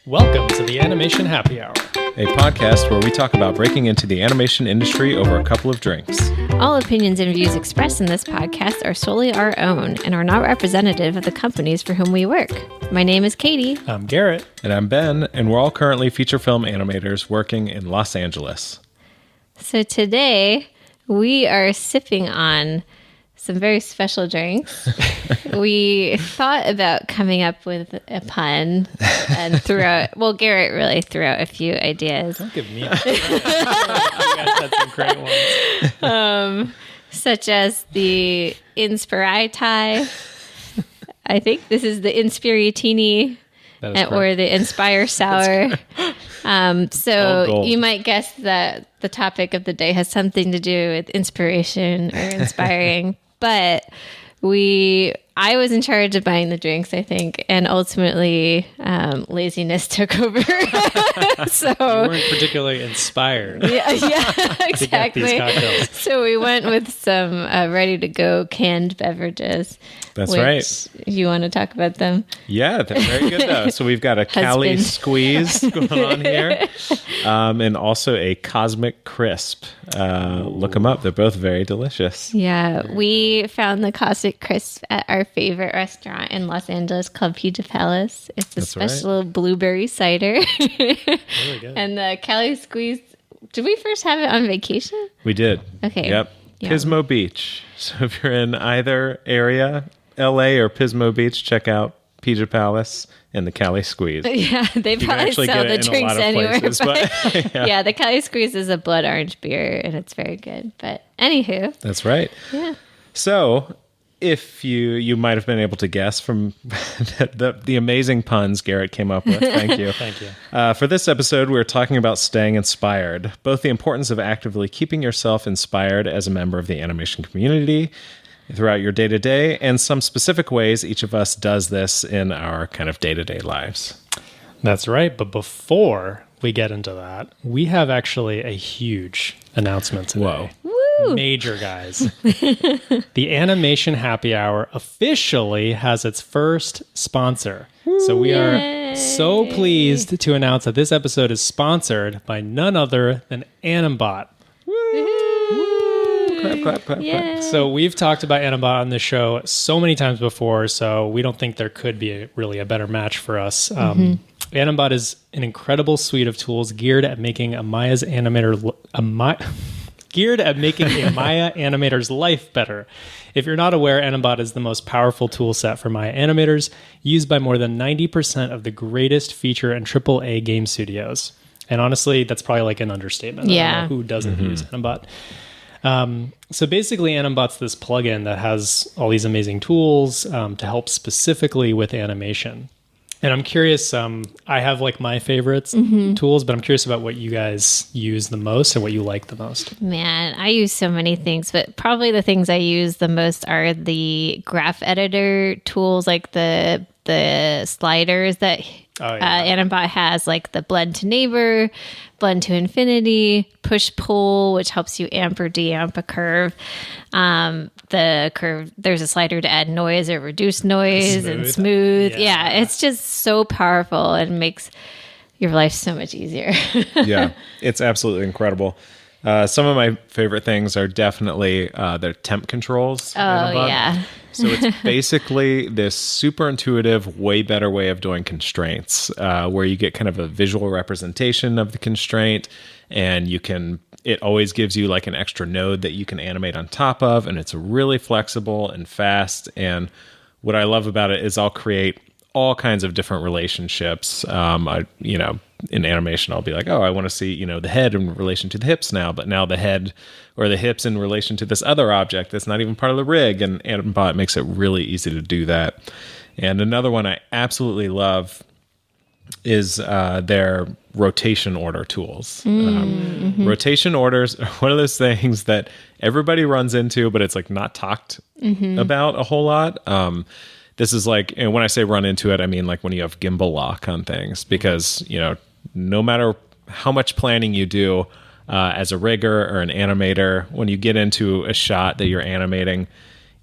Welcome to the Animation Happy Hour, a podcast where we talk about breaking into the animation industry over a couple of drinks. All opinions and views expressed in this podcast are solely our own and are not representative of the companies for whom we work. My name is Katie. I'm Garrett. And I'm Ben, and we're all currently feature film animators working in Los Angeles. So today, we are sipping on some very special drinks. We thought about coming up with a pun and Garrett really threw out a few ideas. Don't give me a pun. You guys had some great ones. Such as the Inspiritai. I think this is the Inspiritini or the Inspire Sour. So you might guess that the topic of the day has something to do with inspiration or inspiring. But I was in charge of buying the drinks, I think, and ultimately laziness took over. So you weren't particularly inspired. Yeah, exactly. To get these cocktails. So we went with some ready-to-go canned beverages. That's right. You want to talk about them? Yeah, they're very good though. So we've got a Cali Squeeze going on here, and also a Cosmic Crisp. Look them up. They're both very delicious. Yeah, we found the Cosmic Crisp at our favorite restaurant in Los Angeles called Pizza Palace. It's a special blueberry cider. Really good. And the Cali Squeeze, did we first have it on vacation? We did. Okay. Yep. Yeah. Pismo Beach. So if you're in either area, LA or Pismo Beach, check out Pizza Palace and the Cali Squeeze. Yeah, they probably sell the drinks anywhere. Places, but, yeah, the Cali Squeeze is a blood orange beer, and it's very good. But anywho. That's right. Yeah. So if you might have been able to guess from the amazing puns Garrett came up with. Thank you. Thank you. For this episode, we're talking about staying inspired, both the importance of actively keeping yourself inspired as a member of the animation community throughout your day-to-day, and some specific ways each of us does this in our kind of day-to-day lives. That's right. But before we get into that, we have actually a huge announcement today. Whoa. Major, guys. The Animation Happy Hour officially has its first sponsor. So we are so pleased to announce that this episode is sponsored by none other than animbot. Clap, clap, clap, clap. So we've talked about animbot on this show so many times before, so we don't think there could be really a better match for us. Animbot is an incredible suite of tools geared at making a Maya animator's life better. If you're not aware, Animbot is the most powerful tool set for Maya animators, used by more than 90% of the greatest feature and AAA game studios. And honestly, that's probably like an understatement. Yeah. I don't know who doesn't use Animbot. So basically, Animbot's this plugin that has all these amazing tools to help specifically with animation. And I'm curious, I have like my favorites tools, but I'm curious about what you guys use the most and what you like the most. Man, I use so many things, but probably the things I use the most are the graph editor tools, like the sliders that Animbot has, like the blend to neighbor, blend to infinity, push pull, which helps you amp or de-amp a curve. The curve, there's a slider to add noise or reduce noise and smooth. Yeah, it's just so powerful and makes your life so much easier. Yeah, it's absolutely incredible. Some of my favorite things are definitely their temp controls. Oh, yeah. So it's basically this super intuitive, way better way of doing constraints, where you get kind of a visual representation of the constraint, and it always gives you like an extra node that you can animate on top of, and it's really flexible and fast. And what I love about it is I'll create all kinds of different relationships. In animation, I'll be like, oh, I want to see, the head in relation to the hips now, but now the head or the hips in relation to this other object that's not even part of the rig. And Animbot makes it really easy to do that. And another one I absolutely love is their rotation order tools. Rotation orders are one of those things that everybody runs into, but it's like not talked about a whole lot. This is like, and when I say run into it, I mean like when you have gimbal lock on things, because, no matter how much planning you do as a rigger or an animator, when you get into a shot that you're animating,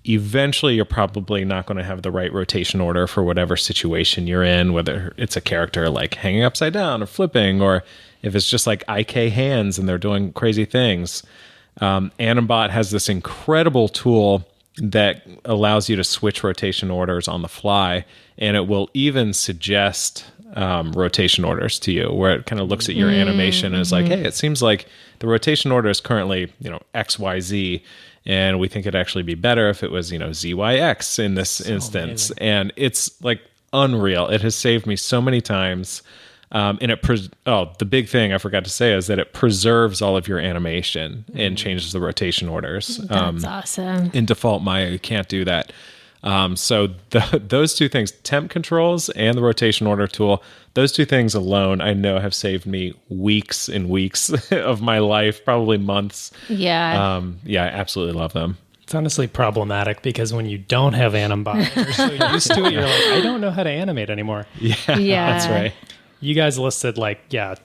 eventually you're probably not going to have the right rotation order for whatever situation you're in, whether it's a character like hanging upside down or flipping, or if it's just like IK hands and they're doing crazy things. Animbot has this incredible tool that allows you to switch rotation orders on the fly, and it will even suggest rotation orders to you, where it kind of looks at your animation and is like, hey, it seems like the rotation order is currently, XYZ, and we think it'd actually be better if it was, ZYX in this instance. Amazing. And it's like unreal. It has saved me so many times. And the big thing I forgot to say is that it preserves all of your animation and changes the rotation orders. That's awesome. In default Maya, you can't do that. So those two things, temp controls and the rotation order tool, those two things alone, I know have saved me weeks and weeks of my life, probably months. Yeah. I absolutely love them. It's honestly problematic because when you don't have animbot, you're so used to it, you're like, I don't know how to animate anymore. Yeah. That's right. You guys listed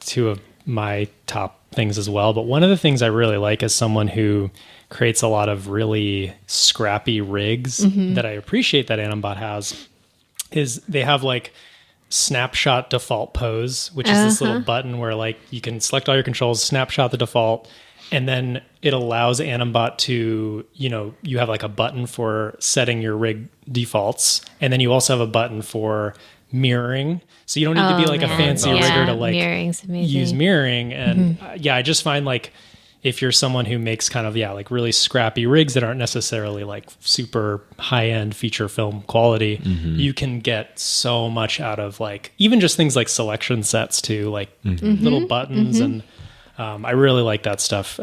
two of my top things as well. But one of the things I really like as someone who creates a lot of really scrappy rigs that I appreciate that Animbot has is they have snapshot default pose, which is this little button where you can select all your controls, snapshot the default, and then it allows Animbot to, you have a button for setting your rig defaults. And then you also have a button for mirroring. So you don't need to be a fancy rigger to use mirroring. And I just find if you're someone who makes kind of, really scrappy rigs that aren't necessarily super high end feature film quality, you can get so much out of even just things like selection sets too, little buttons. And I really like that stuff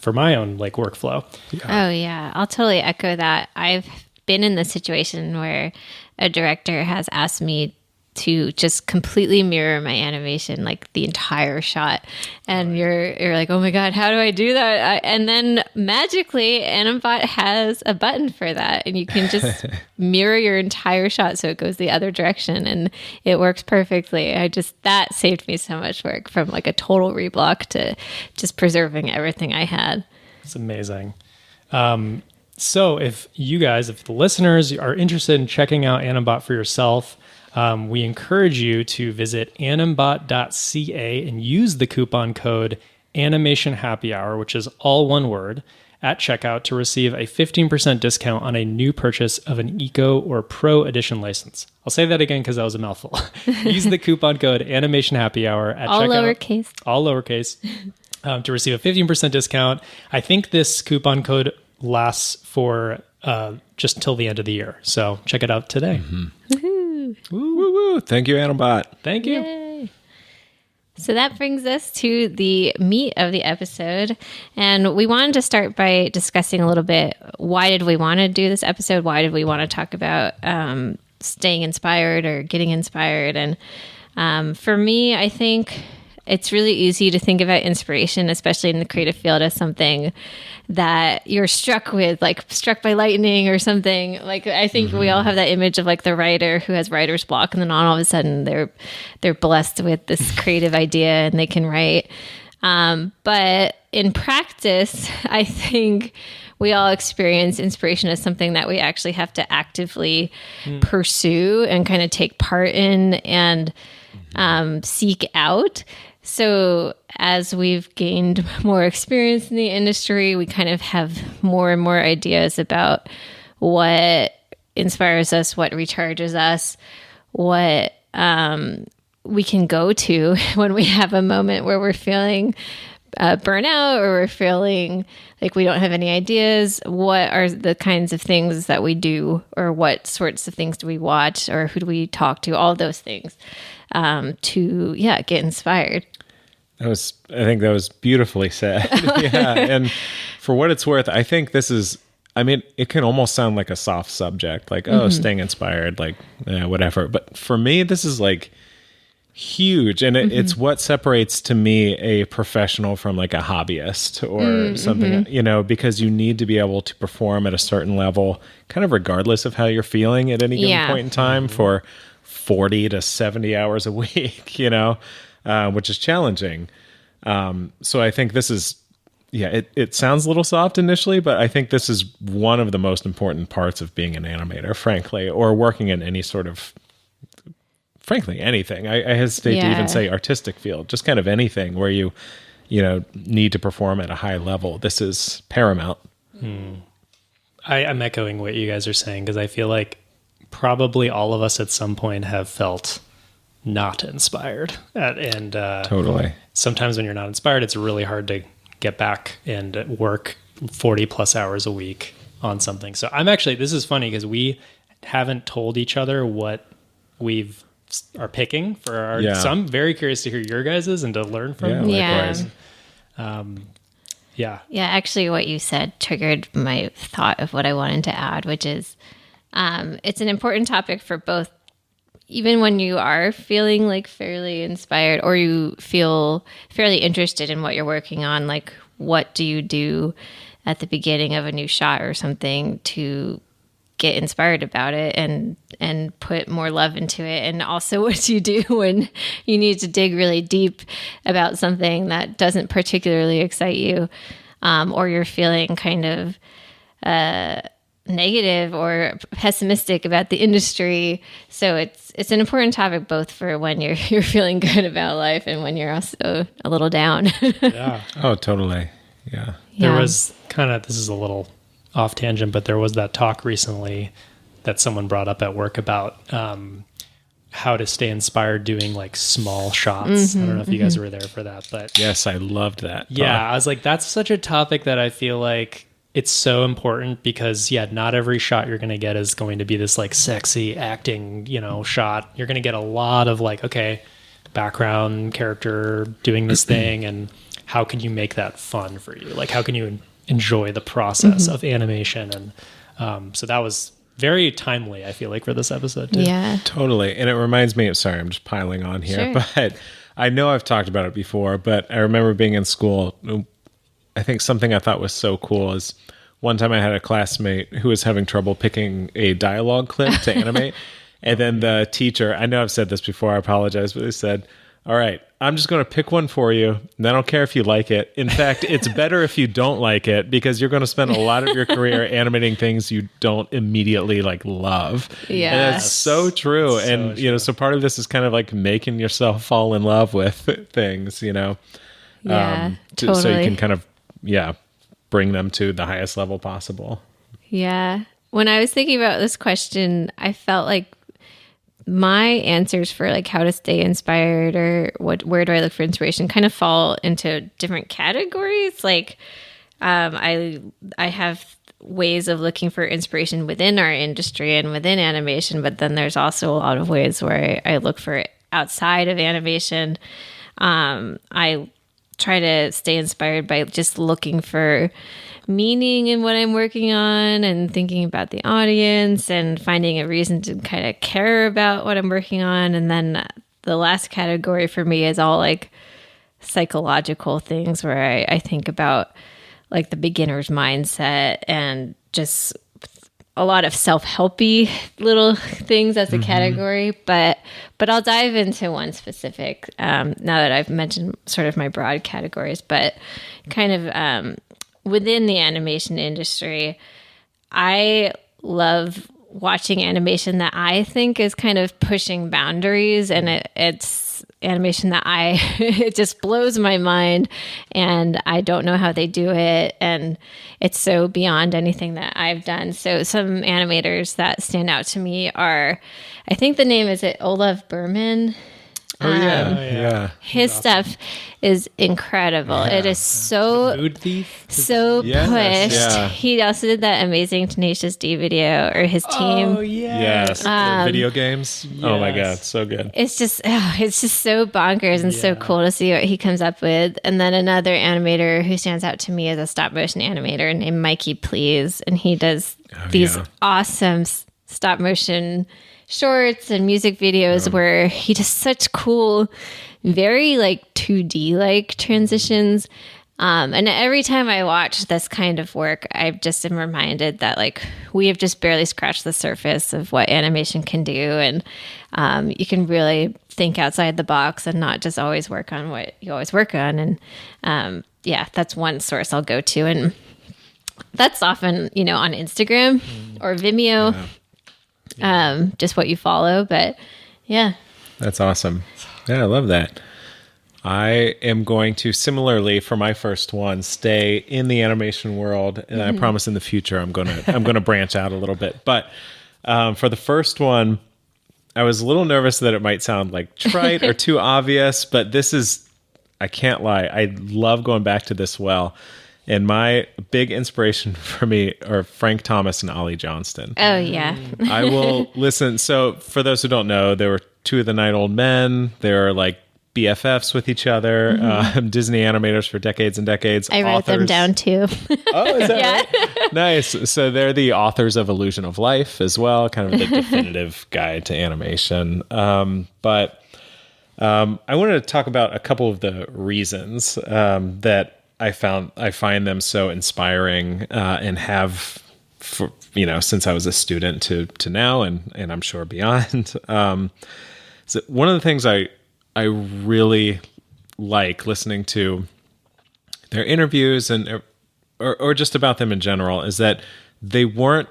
for my own workflow. Oh yeah. I'll totally echo that. I've been in the situation where a director has asked me to just completely mirror my animation, the entire shot. And you're like, oh my God, how do I do that? And then magically Animbot has a button for that. And you can just mirror your entire shot so it goes the other direction. And it works perfectly. That saved me so much work from a total reblock to just preserving everything I had. It's amazing. So if the listeners are interested in checking out Animbot for yourself, we encourage you to visit animbot.ca and use the coupon code Animation Happy Hour, which is all one word, at checkout to receive a 15% discount on a new purchase of an Eco or Pro Edition license. I'll say that again because that was a mouthful. Use the coupon code Animation Happy Hour at checkout. All lowercase. To receive a 15% discount. I think this coupon code lasts for just until the end of the year. So check it out today. Woo, woo, woo. Thank you, Animbot. Thank you. Yay. So that brings us to the meat of the episode. And we wanted to start by discussing a little bit, why did we want to do this episode? Why did we want to talk about staying inspired or getting inspired? And for me, I think it's really easy to think about inspiration, especially in the creative field, as something that you're struck with, struck by lightning or something. I think we all have that image of the writer who has writer's block, and then all of a sudden they're blessed with this creative idea and they can write. But in practice, I think we all experience inspiration as something that we actually have to actively pursue and kind of take part in and seek out. So as we've gained more experience in the industry, we kind of have more and more ideas about what inspires us, what recharges us, what we can go to when we have a moment where we're feeling burnout or we're feeling like we don't have any ideas. What are the kinds of things that we do, or what sorts of things do we watch, or who do we talk to? All those things to get inspired. I think that was beautifully said. Yeah. And for what it's worth, I think this is, it can almost sound like a soft subject, staying inspired, whatever. But for me, this is huge. And it's what separates to me a professional from a hobbyist or something, because you need to be able to perform at a certain level, kind of regardless of how you're feeling at any given point in time for 40 to 70 hours a week, which is challenging. So I think this is yeah, it sounds a little soft initially, but I think this is one of the most important parts of being an animator, frankly, or working in any sort of, frankly, anything. I hesitate to even say artistic field, just kind of anything where you need to perform at a high level. This is paramount. I'm echoing what you guys are saying because I feel like probably all of us at some point have felt not inspired. And Totally. sometimes when you're not inspired, it's really hard to get back and work 40 plus hours a week on something. So this is funny because we haven't told each other what are picking for our, so I'm very curious to hear your guys's and to learn from likewise. Yeah, actually what you said triggered my thought of what I wanted to add, which is it's an important topic for both, even when you are feeling like fairly inspired or you feel fairly interested in what you're working on, like what do you do at the beginning of a new shot or something to get inspired about it and put more love into it, and also what do you do when you need to dig really deep about something that doesn't particularly excite you, or you're feeling kind of negative or pessimistic about the industry. So it's an important topic both for when you're feeling good about life and when you're also a little down. Yeah. Oh, totally. Yeah. There was this is a little off tangent, but there was that talk recently that someone brought up at work about how to stay inspired doing like small shots. I don't know if you guys were there for that, but yes, I loved that. Yeah, I was like, that's such a topic that I feel like it's so important because not every shot you're going to get is going to be this like sexy acting, shot. You're going to get a lot of like, okay, background character doing this thing, and how can you make that fun for you? Like, how can you enjoy the process of animation? And so that was very timely, I feel like, for this episode too. Yeah, totally. And it reminds me of, sorry, I'm just piling on here, but I know I've talked about it before, but I remember being in school. I think something I thought was so cool is one time I had a classmate who was having trouble picking a dialogue clip to animate. And then the teacher, I know I've said this before, I apologize, but they said, all right, I'm just going to pick one for you, and I don't care if you like it. In fact, it's better if you don't like it because you're going to spend a lot of your career animating things you don't immediately like love. Yeah. And that's so true. And, so part of this is kind of like making yourself fall in love with things, Yeah, totally. So you can kind of, bring them to the highest level possible. Yeah. When I was thinking about this question, I felt like my answers for like how to stay inspired or where do I look for inspiration kind of fall into different categories. Like I have ways of looking for inspiration within our industry and within animation, but then there's also a lot of ways where I look for it outside of animation. I try to stay inspired by just looking for meaning in what I'm working on and thinking about the audience and finding a reason to kind of care about what I'm working on. And then the last category for me is all like psychological things where I think about like the beginner's mindset and just a lot of self-helpy little things as a category, but I'll dive into one specific now that I've mentioned sort of my broad categories, but kind of within the animation industry, I love watching animation that I think is kind of pushing boundaries, and it's animation that it just blows my mind, and I don't know how they do it, and it's so beyond anything that I've done. So some animators that stand out to me are, I think the name is Olaf Berman. His stuff is incredible. It is so Food Thief. So pushed. Yeah. He also did that amazing Tenacious D video, or his team. Oh Yes. The video games. Oh my God. So good. It's just so bonkers and so cool to see what he comes up with. And then another animator who stands out to me is a stop motion animator named Mikey Please, and he does these awesome stop motion shorts and music videos where he does such cool, very like 2D like transitions. And every time I watch this kind of work, I just am reminded that like we have just barely scratched the surface of what animation can do. And you can really think outside the box and not just always work on what you always work on. And that's one source I'll go to. And that's often, on Instagram or Vimeo, just what you follow. But yeah. That's awesome. Yeah, I love that. I am going to, similarly for my first one, stay in the animation world, and I promise in the future I'm gonna branch out a little bit. But for the first one, I was a little nervous that it might sound like trite or too obvious, but this is, I can't lie, I love going back to this well. And my big inspiration for me are Frank Thomas and Ollie Johnston. Oh, yeah. I will listen. So for those who don't know, there were two of the Night Old Men. They're like BFFs with each other, Disney animators for decades and decades. I wrote them down too. Oh, is that right? Nice. So they're the authors of Illusion of Life as well, kind of the definitive guide to animation. But I wanted to talk about a couple of the reasons that I find them so inspiring and have, for, since I was a student to now, and I'm sure beyond. So one of the things I really like listening to their interviews or just about them in general is that they weren't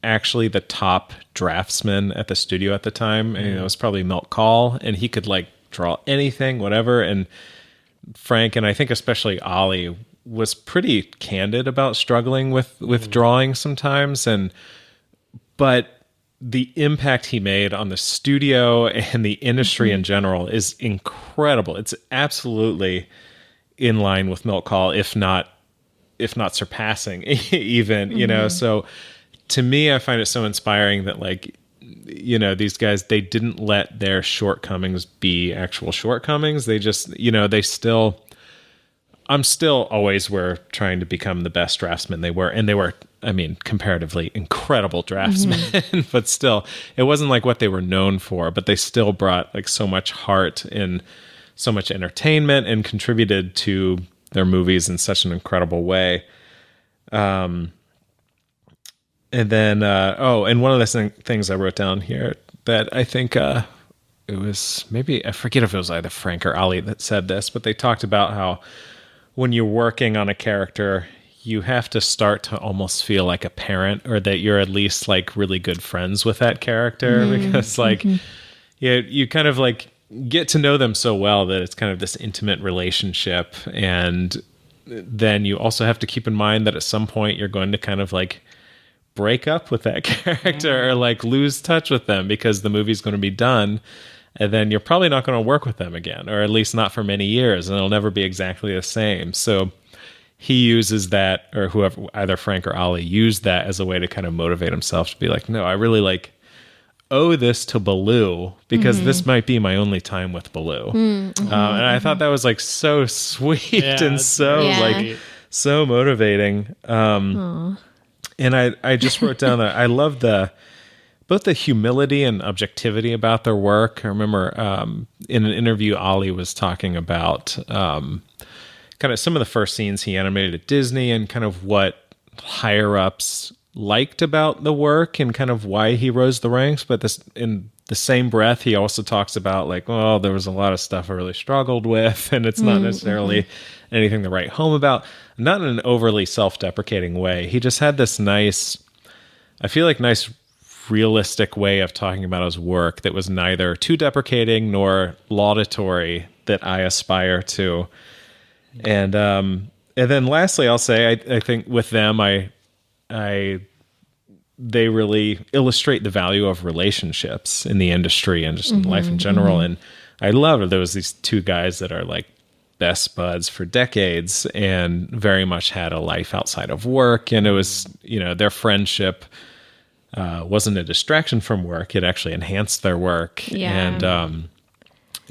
actually the top draftsman at the studio at the time. And it was probably Milt Kahl, and he could like draw anything, whatever. And Frank, and I think especially Ollie, was pretty candid about struggling with drawing sometimes. But the impact he made on the studio and the industry in general is incredible. It's absolutely in line with Milt Kahl, if not surpassing even, So to me, I find it so inspiring that these guys, they didn't let their shortcomings be actual shortcomings. They just, I'm still always trying to become the best draftsman they were. And they were, comparatively incredible draftsmen, but still, it wasn't like what they were known for, but they still brought like so much heart and so much entertainment and contributed to their movies in such an incredible way. And then, and one of the things I wrote down here that I think it was maybe, I forget if it was either Frank or Ollie that said this, but they talked about how when you're working on a character, you have to start to almost feel like a parent, or that you're at least like really good friends with that character, because you kind of like get to know them so well that it's kind of this intimate relationship. And then you also have to keep in mind that at some point you're going to kind of like break up with that character or like lose touch with them because the movie's going to be done, and then you're probably not going to work with them again, or at least not for many years, and it'll never be exactly the same. So he uses that, or whoever, either Frank or Ollie, used that as a way to kind of motivate himself to be like, no, I really like owe this to Baloo because this might be my only time with Baloo. And I thought that was like so sweet and so like so motivating. And I just wrote down that I love both the humility and objectivity about their work. I remember in an interview, Ollie was talking about kind of some of the first scenes he animated at Disney and kind of what higher ups liked about the work and kind of why he rose the ranks. But this, in the same breath, he also talks about like, oh, there was a lot of stuff I really struggled with, and it's not necessarily anything to write home about. Not in an overly self-deprecating way. He just had this nice, I feel like nice realistic way of talking about his work that was neither too deprecating nor laudatory that I aspire to. And then lastly, I'll say, I think with them, they really illustrate the value of relationships in the industry and just in life in general. And I love it. There was these two guys that are like best buds for decades and very much had a life outside of work. And it was, their friendship wasn't a distraction from work. It actually enhanced their work. Yeah. And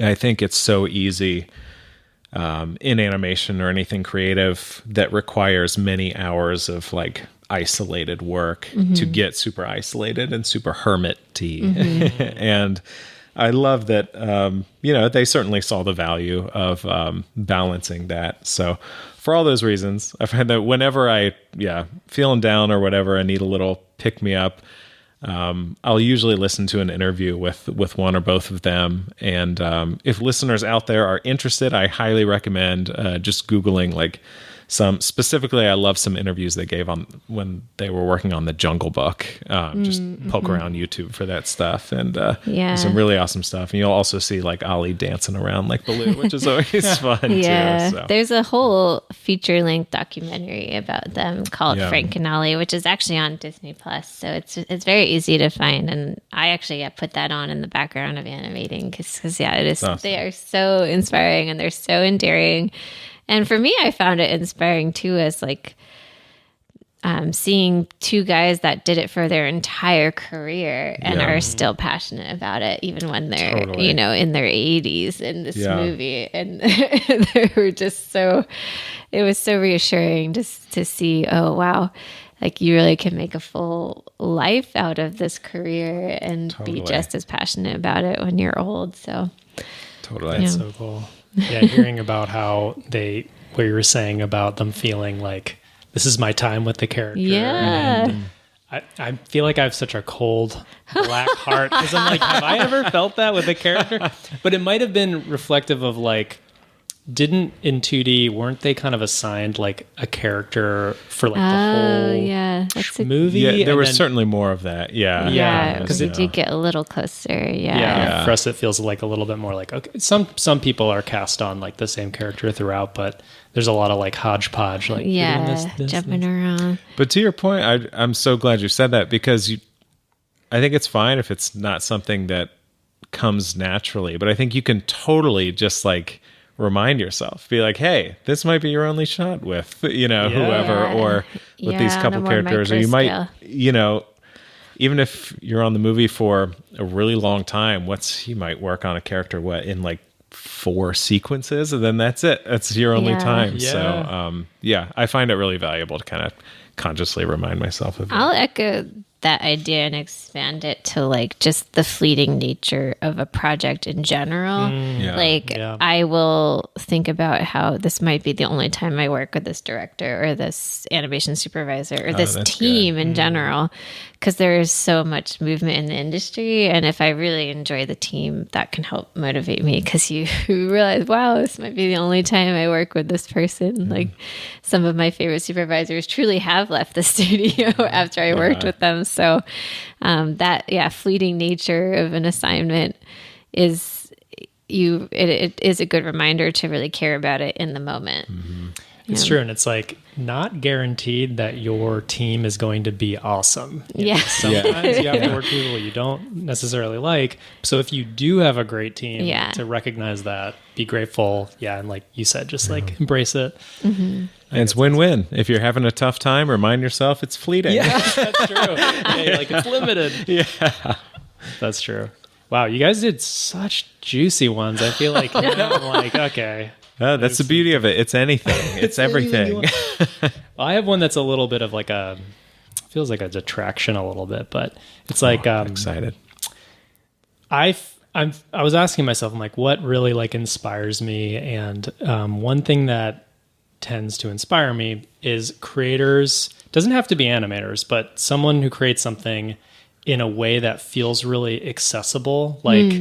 I think it's so easy in animation or anything creative that requires many hours of like isolated work to get super isolated and super hermit-y. And I love that, they certainly saw the value of balancing that. So for all those reasons, I find that whenever feeling down or whatever, I need a little pick me up, I'll usually listen to an interview with one or both of them. And if listeners out there are interested, I highly recommend just Googling like specifically, I love some interviews they gave on when they were working on the Jungle Book. Just poke around YouTube for that stuff, and some really awesome stuff. And you'll also see like Ollie dancing around like Baloo, which is always fun too. So. There's a whole feature-length documentary about them called Frank and Ollie, which is actually on Disney Plus. So it's very easy to find, and I actually put that on in the background of animating because it is. Awesome. They are so inspiring and they're so endearing. And for me, I found it inspiring too, as like seeing two guys that did it for their entire career and are still passionate about it, even when they're, in their 80s in this movie. And they were just it was so reassuring just to see, oh, wow, like you really can make a full life out of this career and be just as passionate about it when you're old. So totally. That's so cool. Yeah, hearing about what you were saying about them feeling like this is my time with the character. Yeah. And I feel like I have such a cold, black heart because I'm like, have I ever felt that with a character? But it might have been reflective of like, in 2D, weren't they kind of assigned like a character for like the whole movie? Yeah, there was certainly more of that. Yeah. Because it did get a little closer. Yeah. For us, it feels like a little bit more like, okay, some people are cast on like the same character throughout, but there's a lot of like hodgepodge, like jumping around. But to your point, I'm so glad you said that because I think it's fine if it's not something that comes naturally, but I think you can totally just like remind yourself, be like, hey, this might be your only shot with whoever, or with these couple characters, or you might even if you're on the movie for a really long time, you might work on a character in like 4 sequences, and then that's it, that's your only time. So I find it really valuable to kind of consciously remind myself of it. I'll echo that idea and expand it to like just the fleeting nature of a project in general. I will think about how this might be the only time I work with this director or this animation supervisor or this team in general, because there is so much movement in the industry, and if I really enjoy the team, that can help motivate me, because you realize, wow, this might be the only time I work with this person. Like some of my favorite supervisors truly have left the studio after I worked with them. So that fleeting nature of an assignment is it is a good reminder to really care about it in the moment. It's true, and it's like not guaranteed that your team is going to be awesome. Sometimes you have to work with people you don't necessarily like. So if you do have a great team, to recognize that, be grateful, and like you said, just like embrace it. And it's win-win. If you're having a tough time, remind yourself it's fleeting. Yeah, that's true. Like it's limited. Yeah, that's true. Wow, you guys did such juicy ones. I feel like now I'm like, okay. That's the beauty of it. It's anything. It's everything. Well, I have one that's a little bit of like feels like a detraction a little bit, but it's like I'm excited. I was asking myself, I'm like, what really like inspires me? And one thing that tends to inspire me is creators. Doesn't have to be animators, but someone who creates something in a way that feels really accessible, like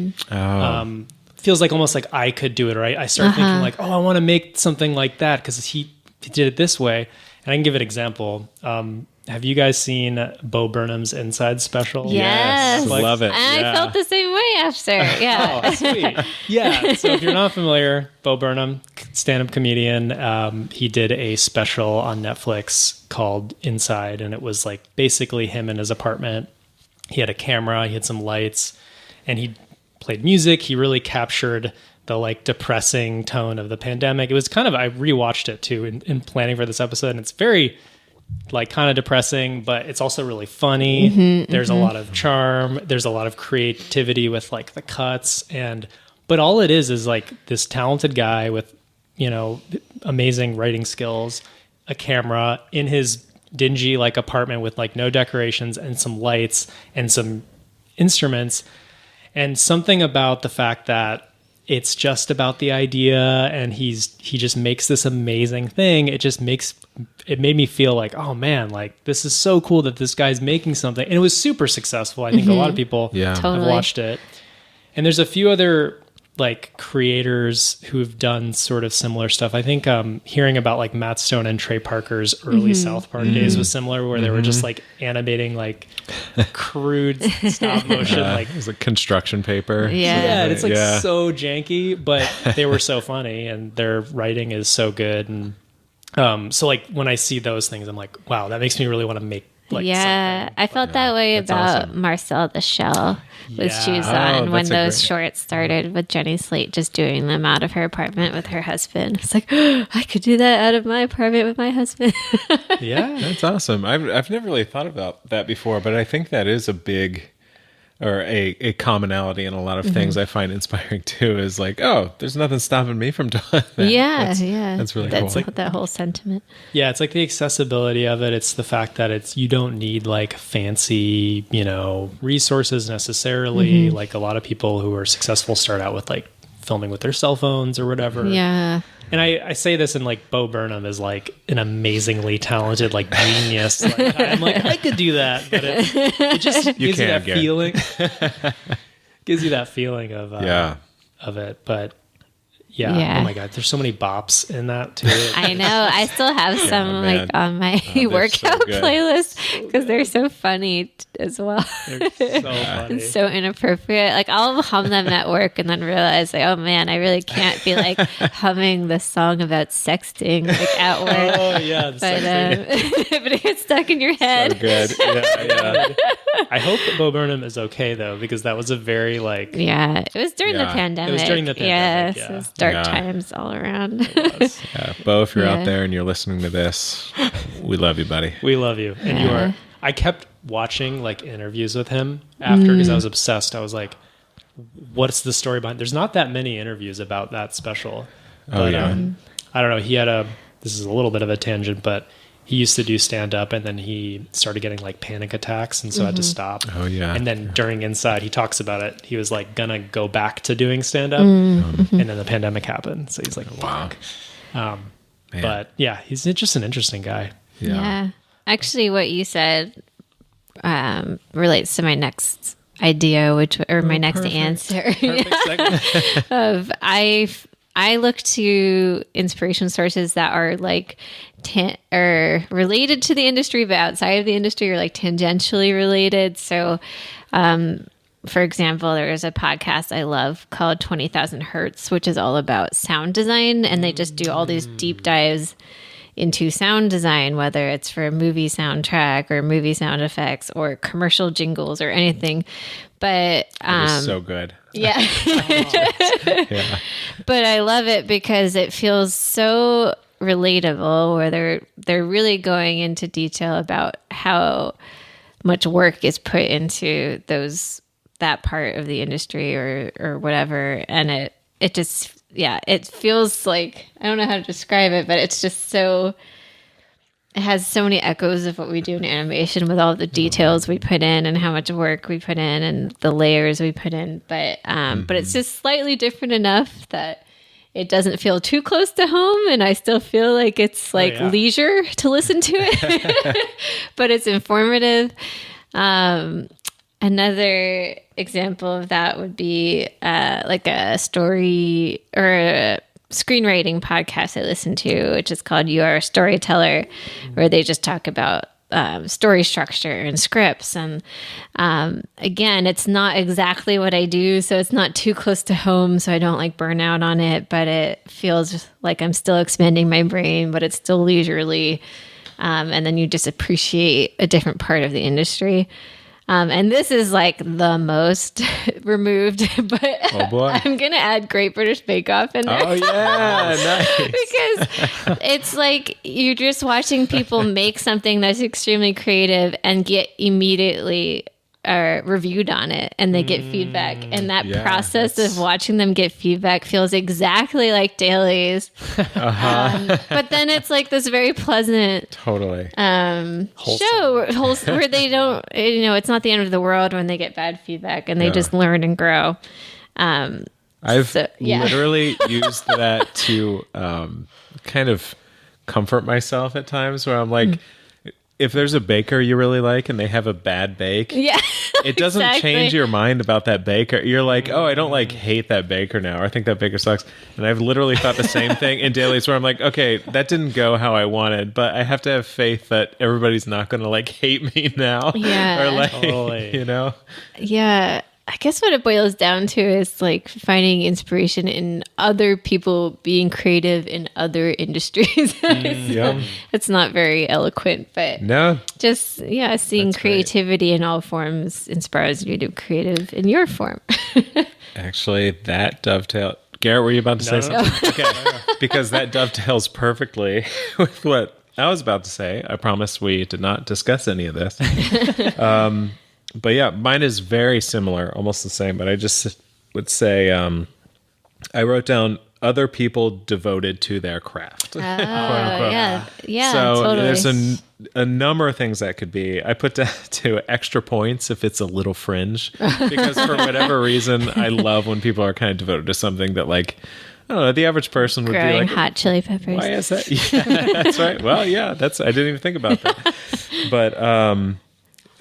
feels like almost like I could do it, right? I start thinking like, oh, I want to make something like that because he did it this way. And I can give an example. Have you guys seen Bo Burnham's Inside special? Yes. Like, love it. And I felt the same way after. Yeah. Oh, sweet. Yeah. So if you're not familiar, Bo Burnham, stand-up comedian, he did a special on Netflix called Inside, and it was like basically him in his apartment. He had a camera, he had some lights, and he played music. He really captured the like depressing tone of the pandemic. It was kind of, I rewatched it too in planning for this episode, and it's very like kind of depressing, but it's also really funny. There's a lot of charm. There's a lot of creativity with like the cuts, but all it is like this talented guy with, amazing writing skills, a camera in his dingy like apartment with like no decorations and some lights and some instruments. And something about the fact that it's just about the idea, and he just makes this amazing thing. It made me feel like, oh man, like this is so cool that this guy's making something, and it was super successful. I think a lot of people have watched it, and there's a few other like creators who have done sort of similar stuff. I think hearing about like Matt Stone and Trey Parker's early South Park days was similar, where they were just like animating like crude stop motion, like it was like construction paper. Yeah, and it's like so janky, but they were so funny, and their writing is so good. And so like when I see those things, I'm like, wow, that makes me really want to make like something. I felt that way about awesome. Marcel the Shell with Shoes On when those shorts started with Jenny Slate just doing them out of her apartment with her husband. It's like, I could do that out of my apartment with my husband. Yeah, that's awesome. I've never really thought about that before, but I think that is a big or a commonality in a lot of things I find inspiring too, is like, oh, there's nothing stopping me from doing that. That's really cool. That's that whole sentiment. Yeah, it's like the accessibility of it. It's the fact that you don't need like fancy, resources necessarily. Like a lot of people who are successful start out with like filming with their cell phones or whatever. Yeah. And I say this, and like Bo Burnham is like an amazingly talented like genius. Like, I'm like, I could do that, but it just gives you that feeling. Gives you that feeling of it. But yeah, oh my God, there's so many bops in that too. I know. I still have some like on my workout playlist because they're so funny as well. They're so funny. And so inappropriate. Like I'll hum them at work and then realize like, oh man, I really can't be like humming the song about sexting like at work. Oh yeah, but it gets stuck in your head. So good. Yeah. I hope that Bo Burnham is okay though, because that was a very like it was during the pandemic. It was during the pandemic. So it was dark times all around. Bo, if you're out there and you're listening to this, we love you, buddy. We love you, and you are. I kept watching like interviews with him after because I was obsessed. I was like, what's the story behind? There's not that many interviews about that special. But, I don't know. He had this is a little bit of a tangent, but he used to do stand up, and then he started getting like panic attacks, and so had to stop. Oh yeah. And then during Inside, he talks about it. He was like gonna go back to doing stand up, and then the pandemic happened. So he's like, fuck. But yeah, he's just an interesting guy. Yeah. Actually, what you said relates to my next idea, my next answer. Of I look to inspiration sources that are like or related to the industry, but outside of the industry, or like tangentially related. So, for example, there is a podcast I love called 20,000 Hertz, which is all about sound design, and they just do all these deep dives into sound design, whether it's for a movie soundtrack or movie sound effects or commercial jingles or anything. But it is so good. Yeah. But I love it because it feels so relatable, where they're really going into detail about how much work is put into that part of the industry or whatever, and it just it feels like, I don't know how to describe it, but it's just so, it has so many echoes of what we do in animation with all the details we put in and how much work we put in and the layers we put in. But it's just slightly different enough that it doesn't feel too close to home, and I still feel like it's like leisure to listen to it, but it's informative. Another example of that would be like a story or a screenwriting podcast I listen to, which is called You Are a Storyteller, where they just talk about story structure and scripts. And again, it's not exactly what I do, so it's not too close to home, so I don't like burn out on it, but it feels like I'm still expanding my brain, but it's still leisurely. And then you just appreciate a different part of the industry. And this is like the most removed, but I'm going to add Great British Bake Off in there. Oh, yeah. Nice. Because it's like you're just watching people make something that's extremely creative and get immediately reviewed on it, and they get feedback. And that process of watching them get feedback feels exactly like dailies. But then it's like this very pleasant show where they don't, it's not the end of the world when they get bad feedback, and they just learn and grow. I've So, yeah. literally used that to kind of comfort myself at times where I'm like, if there's a baker you really like and they have a bad bake, Yeah. it doesn't exactly. change your mind about that baker. You're like, oh, I don't like hate that baker now, or I think that baker sucks. And I've literally thought the same thing in dailies where I'm like, okay, that didn't go how I wanted, but I have to have faith that everybody's not going to like hate me now. Yeah. Or like, Totally. you know? Yeah. I guess what it boils down to is like finding inspiration in other people being creative in other industries. Yeah. It's not very eloquent, but No. just, yeah, seeing That's great. creativity in all forms inspires you to be creative in your form. Actually, that dovetail. Garrett, were you about to say No. something? Okay. Because that dovetails perfectly with what I was about to say. I promise we did not discuss any of this. But yeah, mine is very similar, almost the same. But I just would say I wrote down other people devoted to their craft. Oh, yeah. Yeah, So totally. there's a number of things that could be. I put down to extra points if it's a little fringe, because for whatever reason, I love when people are kind of devoted to something that, like, I don't know, the average person would Growing be like, hot chili peppers. why is that? Yeah, that's right. Well, yeah, I didn't even think about that. But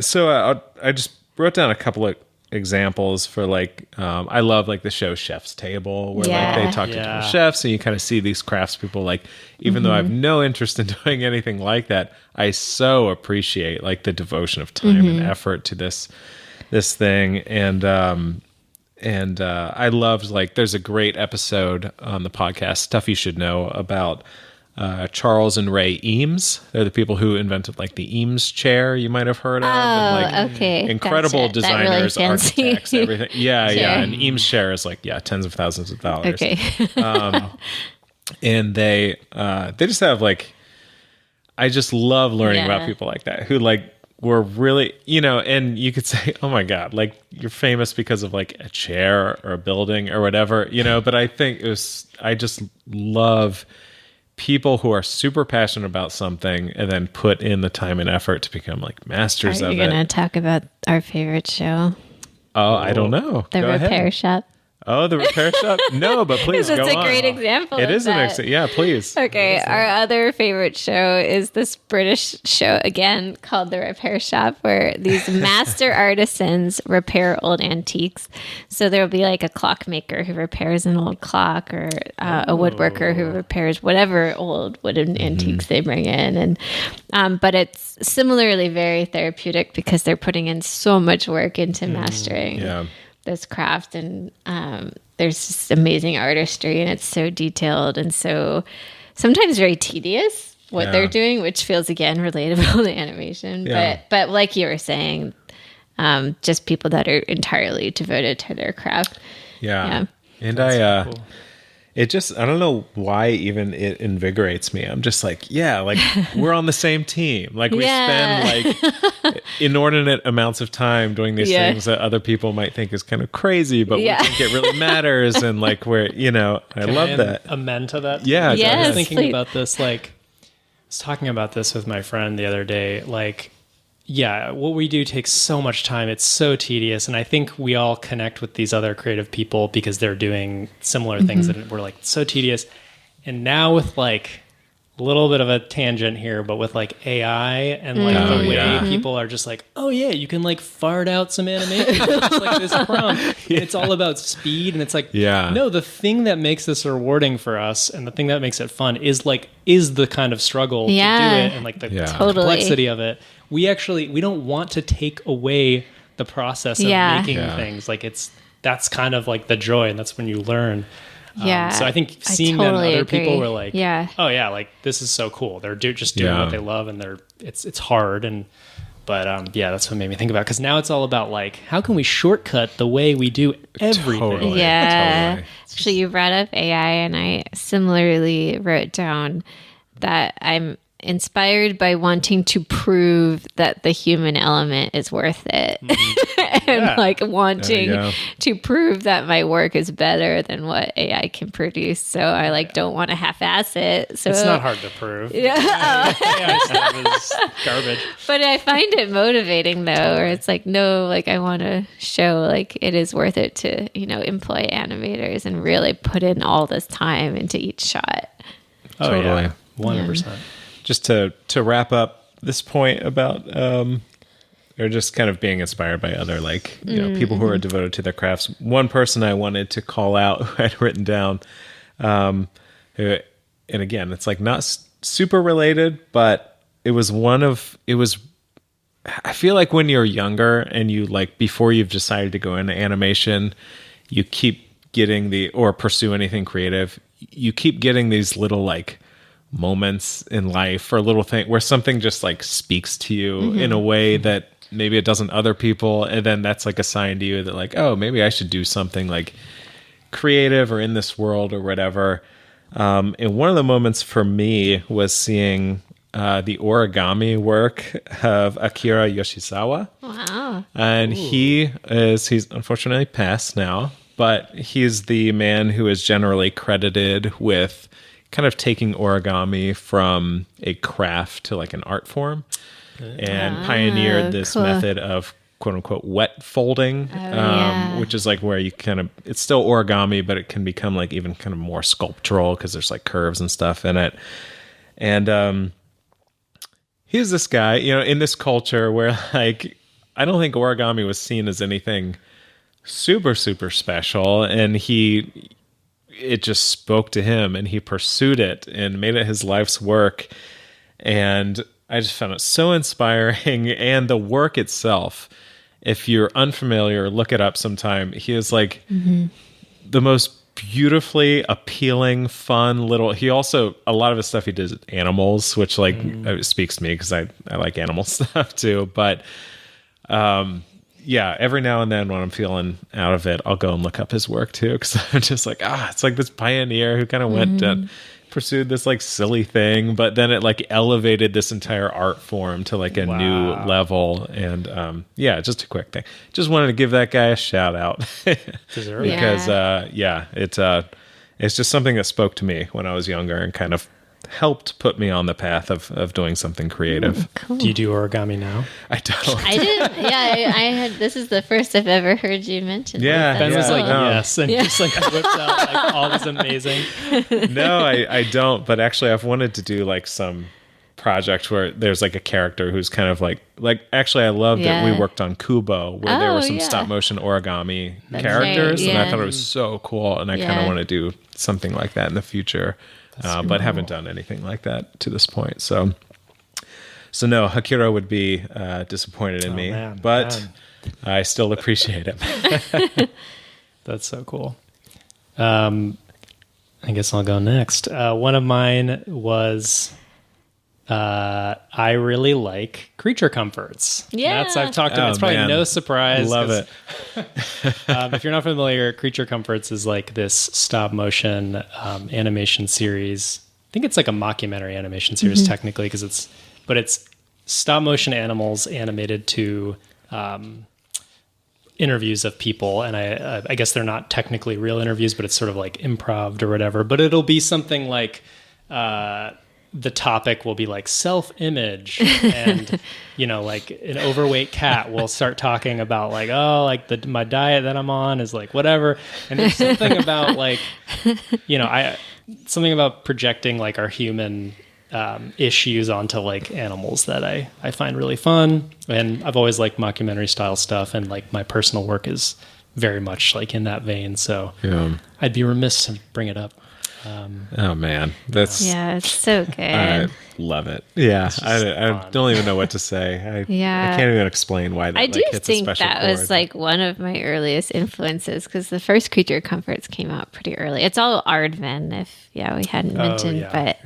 so I just wrote down a couple of examples for like I love like the show Chef's Table, where like they talk to different chefs and you kind of see these craftspeople, like, even though I have no interest in doing anything like that, I so appreciate like the devotion of time and effort to this thing. And I loved, like, there's a great episode on the podcast, Stuff You Should Know, about Charles and Ray Eames. They're the people who invented like the Eames chair you might have heard of. And, like, okay. incredible Gotcha. That really designers, fancy architects, everything. Yeah, chair. yeah. And Eames chair is like, tens of thousands of dollars. Okay. And they just have like, I just love learning about Yeah. people like that who like were really, and you could say, oh my God, like, you're famous because of like a chair or a building or whatever, but I think I just love people who are super passionate about something and then put in the time and effort to become like masters Are of you it. going to talk about our favorite show, Oh, I don't know. The Go Repair ahead. Shop? Oh, the repair shop? No, but please go on. It's a great example. It of is that. yeah, please. Okay, our other favorite show is this British show, again, called The Repair Shop, where these master artisans repair old antiques. So there'll be like a clockmaker who repairs an old clock, or a woodworker who repairs whatever old wooden antiques they bring in. And but it's similarly very therapeutic because they're putting in so much work into mastering Yeah. this craft, and there's just amazing artistry, and it's so detailed and so sometimes very tedious what Yeah. they're doing, which feels again relatable to animation. Yeah. But like you were saying, just people that are entirely devoted to their craft. Yeah. Yeah. And it just, I don't know why even it invigorates me. I'm just like, yeah, like, we're on the same team. Like, we spend like inordinate amounts of time doing these things that other people might think is kind of crazy, but we think it really matters. And like, we're, I love that. Amend to that. Yeah. I Yes, was thinking please. about this, like, I was talking about this with my friend the other day. Like, yeah, what we do takes so much time. It's so tedious. And I think we all connect with these other creative people because they're doing similar things that were like so tedious. And now with like a little bit of a tangent here, but with like AI and like the way people are just like, oh yeah, you can like fart out some animation. Just like this prompt. It's all about speed. And it's like, no, the thing that makes this rewarding for us and the thing that makes it fun is the kind of struggle to do it and like the complexity of it. We don't want to take away the process of making things. Like, that's kind of like the joy, and that's when you learn. So I think seeing that other people were like, oh yeah, like, this is so cool. They're just doing what they love, and it's hard. But that's what made me think about it, because now it's all about like, how can we shortcut the way we do everything? Totally. Actually, you brought up AI, and I similarly wrote down that I'm inspired by wanting to prove that the human element is worth it. And like wanting to prove that my work is better than what AI can produce. So I like don't want to half-ass it. So it's not hard to prove. Yeah. AI stuff is garbage. But I find it motivating though, where it's like, no, like I want to show like it is worth it to, you know, employ animators and really put in all this time into each shot. Oh, totally. Yeah. 100%. Just to wrap up this point about or just kind of being inspired by other like you know people who are devoted to their crafts. One person I wanted to call out who I'd written down, who, and again it's like not super related, but it was I feel like when you're younger and you like before you've decided to go into animation, you keep getting or pursue anything creative, you keep getting these little like moments in life or little thing where something just like speaks to you in a way that maybe it doesn't other people, and then that's like a sign to you that like, oh, maybe I should do something like creative or in this world or whatever. And one of the moments for me was seeing the origami work of Akira Yoshizawa. Wow. And he's unfortunately passed now, but he's the man who is generally credited with kind of taking origami from a craft to like an art form and pioneered this method of quote unquote wet folding, which is like where you kind of, it's still origami, but it can become like even kind of more sculptural because there's like curves and stuff in it. And he's this guy, you know, in this culture where like, I don't think origami was seen as anything super, super special. And it just spoke to him and he pursued it and made it his life's work. And I just found it so inspiring. And the work itself, if you're unfamiliar, look it up sometime. He is like the most beautifully appealing, fun little, he also, a lot of his stuff he does animals, which like speaks to me because I like animal stuff too. But yeah, every now and then when I'm feeling out of it, I'll go and look up his work too, because I'm just like, it's like this pioneer who kind of went and pursued this like silly thing, but then it like elevated this entire art form to like a new level. And yeah, just a quick thing. Just wanted to give that guy a shout out because it's just something that spoke to me when I was younger and kind of helped put me on the path of doing something creative. Cool. Do you do origami now? I don't. I didn't. Yeah, I had. This is the first I've ever heard you mention. Yeah, Ben was like, no. yes, and just like whipped out like all this amazing. No, I don't. But actually, I've wanted to do like some project where there's like a character who's kind of like actually I love that we worked on Kubo where there were some stop motion origami characters, and I thought it was so cool, and I kind of want to do something like that in the future. But haven't done anything like that to this point. So no, Akira would be disappointed in me, but I still appreciate it. That's so cool. I guess I'll go next. One of mine was I really like creature comforts. Yeah. That's I've talked about. It's probably no surprise. Love it. If you're not familiar, Creature Comforts is like this stop motion animation series. I think it's like a mockumentary animation series technically because it's stop motion animals animated to interviews of people. And I guess they're not technically real interviews, but it's sort of like improv or whatever. But it'll be something like the topic will be like self-image and, you know, like an overweight cat will start talking about like, my diet that I'm on is like whatever. And there's something about like, you know, something about projecting like our human issues onto like animals that I find really fun. And I've always liked mockumentary style stuff, and like my personal work is very much like in that vein. So I'd be remiss to bring it up. Oh man, it's so good. I love it. Yeah, I don't even know what to say. I can't even explain why that. I do hits think a special that chord. was like one of my earliest influences because the first Creature Comforts came out pretty early. It's all Aardman, if we hadn't mentioned, but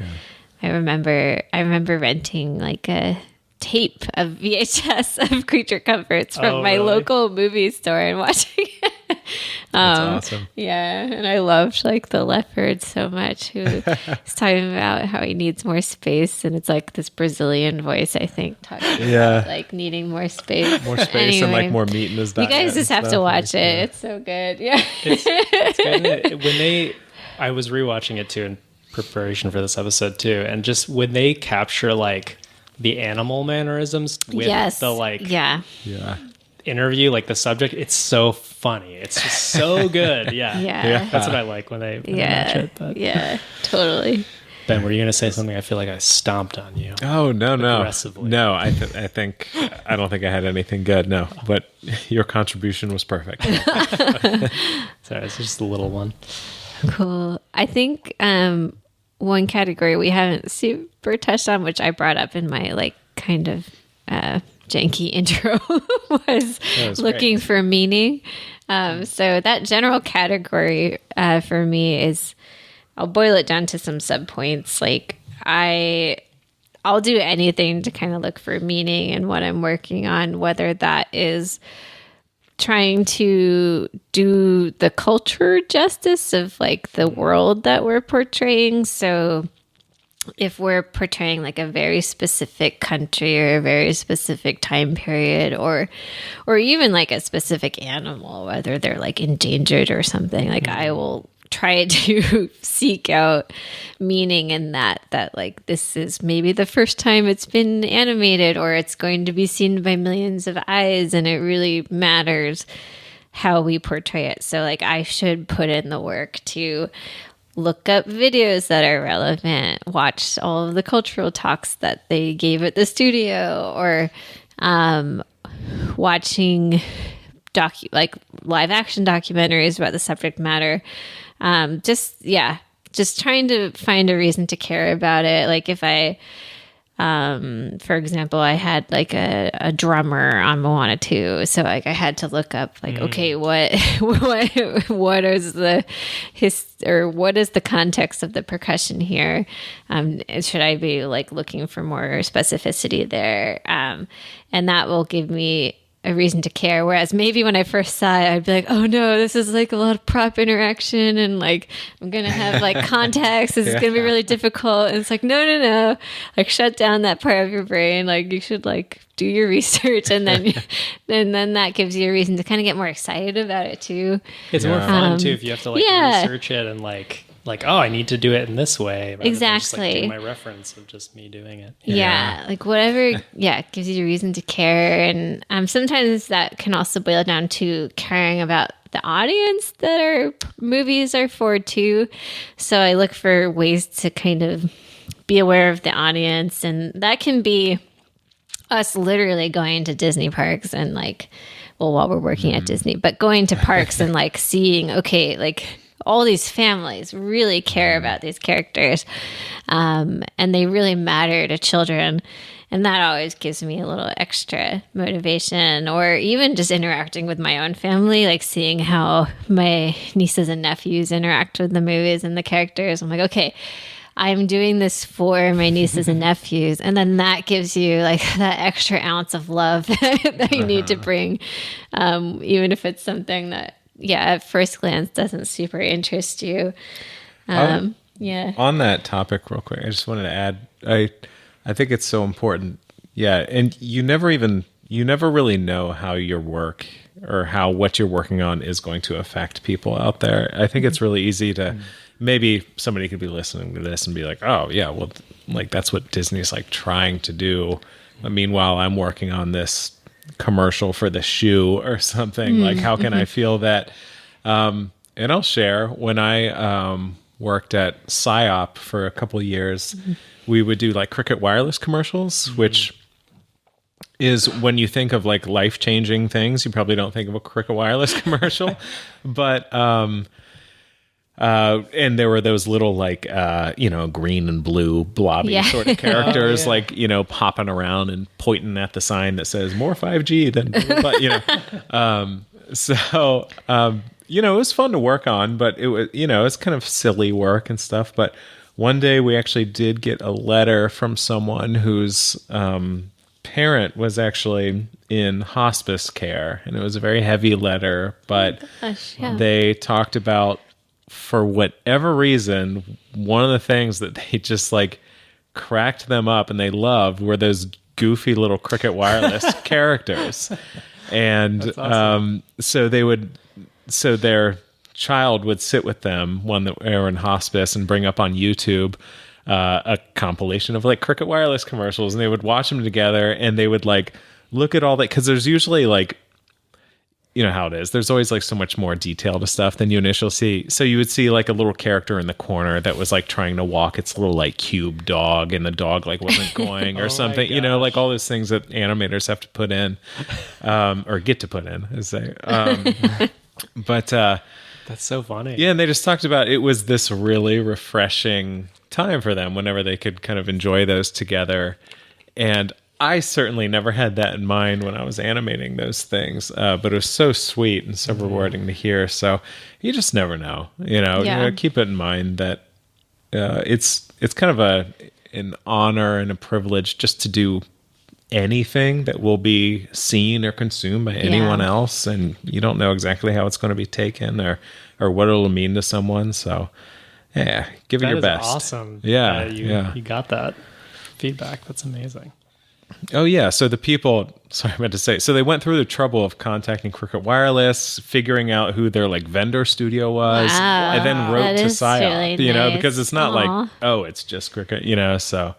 I remember renting like a tape of VHS of Creature Comforts from my local movie store and watching it That's awesome. Yeah, and I loved like the leopard so much. Who is talking about how he needs more space, and it's like this Brazilian voice, I think, talking about like needing more space, and like more meat in his diet. You guys just have to watch it. It's so good. Yeah, it's good. I was rewatching it too in preparation for this episode too, and just when they capture like the animal mannerisms with the like interview, like the subject, it's so funny. It's just so good. Yeah. That's what I like when they match it. But. Yeah, totally. Ben, were you going to say something? I feel like I stomped on you. Oh, no. Aggressively. No, I don't think I had anything good. No, but your contribution was perfect. Sorry, it's just a little one. Cool. I think one category we haven't super touched on, which I brought up in my like kind of janky intro, was looking for meaning. So that general category for me is, I'll boil it down to some subpoints. Like I'll do anything to kind of look for meaning in what I'm working on, whether that is trying to do the culture justice of like the world that we're portraying. So if we're portraying like a very specific country or a very specific time period, or even like a specific animal, whether they're like endangered or something, like I will try to seek out meaning in that like this is maybe the first time it's been animated, or it's going to be seen by millions of eyes, and it really matters how we portray it. So like I should put in the work to look up videos that are relevant, watch all of the cultural talks that they gave at the studio, or watching like live action documentaries about the subject matter. Just trying to find a reason to care about it. Like if I, for example, I had like a drummer on Moana 2. So like I had to look up like, okay, what is what is the context of the percussion here? Should I be like looking for more specificity there? And that will give me a reason to care. Whereas maybe when I first saw it, I'd be like, oh no, this is like a lot of prop interaction, and like I'm gonna have like context. This is gonna be really difficult. And it's like, no, like shut down that part of your brain. Like you should like do your research, and then then that gives you a reason to kind of get more excited about it too. It's more fun too if you have to like research it and like, oh, I need to do it in this way. Exactly. Just, like, do my reference of just me doing it. Yeah. Like whatever, gives you a reason to care. And sometimes that can also boil down to caring about the audience that our movies are for too. So I look for ways to kind of be aware of the audience. And that can be us literally going to Disney parks and like, well, while we're working at Disney, but going to parks and like seeing, okay, like all these families really care about these characters, and they really matter to children. And that always gives me a little extra motivation. Or even just interacting with my own family, like seeing how my nieces and nephews interact with the movies and the characters. I'm like, okay, I'm doing this for my nieces and nephews. And then that gives you like that extra ounce of love that you need to bring, even if it's something that, at first glance doesn't super interest you. On that topic real quick, I just wanted to add, I think it's so important. Yeah. And you never really know how your work or how what you're working on is going to affect people out there. I think it's really easy to, maybe somebody could be listening to this and be like, oh yeah, well, like that's what Disney's like trying to do. But meanwhile, I'm working on this commercial for the shoe or something. Like, how can I feel that? And I'll share, when I worked at PsyOp for a couple of years, we would do like Cricket Wireless commercials, which is, when you think of like life-changing things, you probably don't think of a Cricket Wireless commercial. But and there were those little like green and blue blobby sort of characters, like popping around and pointing at the sign that says more 5G than, but it was fun to work on, but it was it's kind of silly work and stuff. But one day we actually did get a letter from someone whose parent was actually in hospice care, and it was a very heavy letter, but they talked about, for whatever reason, one of the things that they just like cracked them up and they loved were those goofy little Cricket Wireless characters. And awesome. So their child would sit with them when they were in hospice and bring up on YouTube a compilation of like Cricket Wireless commercials, and they would watch them together, and they would like look at all that, because there's usually like, you know how it is, there's always like so much more detail to stuff than you initially see. So you would see like a little character in the corner that was like trying to walk its little like cube dog, and the dog like wasn't going or something, you know, like all those things that animators have to put in, or get to put in, as they but that's so funny. Yeah, and they just talked about, it was this really refreshing time for them whenever they could kind of enjoy those together. And I certainly never had that in mind when I was animating those things, but it was so sweet and so rewarding to hear. So you just never know, you know, keep it in mind that it's kind of an honor and a privilege just to do anything that will be seen or consumed by anyone else, and you don't know exactly how it's going to be taken or what it'll mean to someone. So yeah, give it your best. Awesome. Yeah, you got that feedback. That's amazing. Oh yeah, so the people, sorry, I meant to say, so they went through the trouble of contacting Cricket Wireless, figuring out who their like vendor studio was, and then wrote to PSYOP, really you know, nice. because it's not like, oh, it's just Cricket, you know. So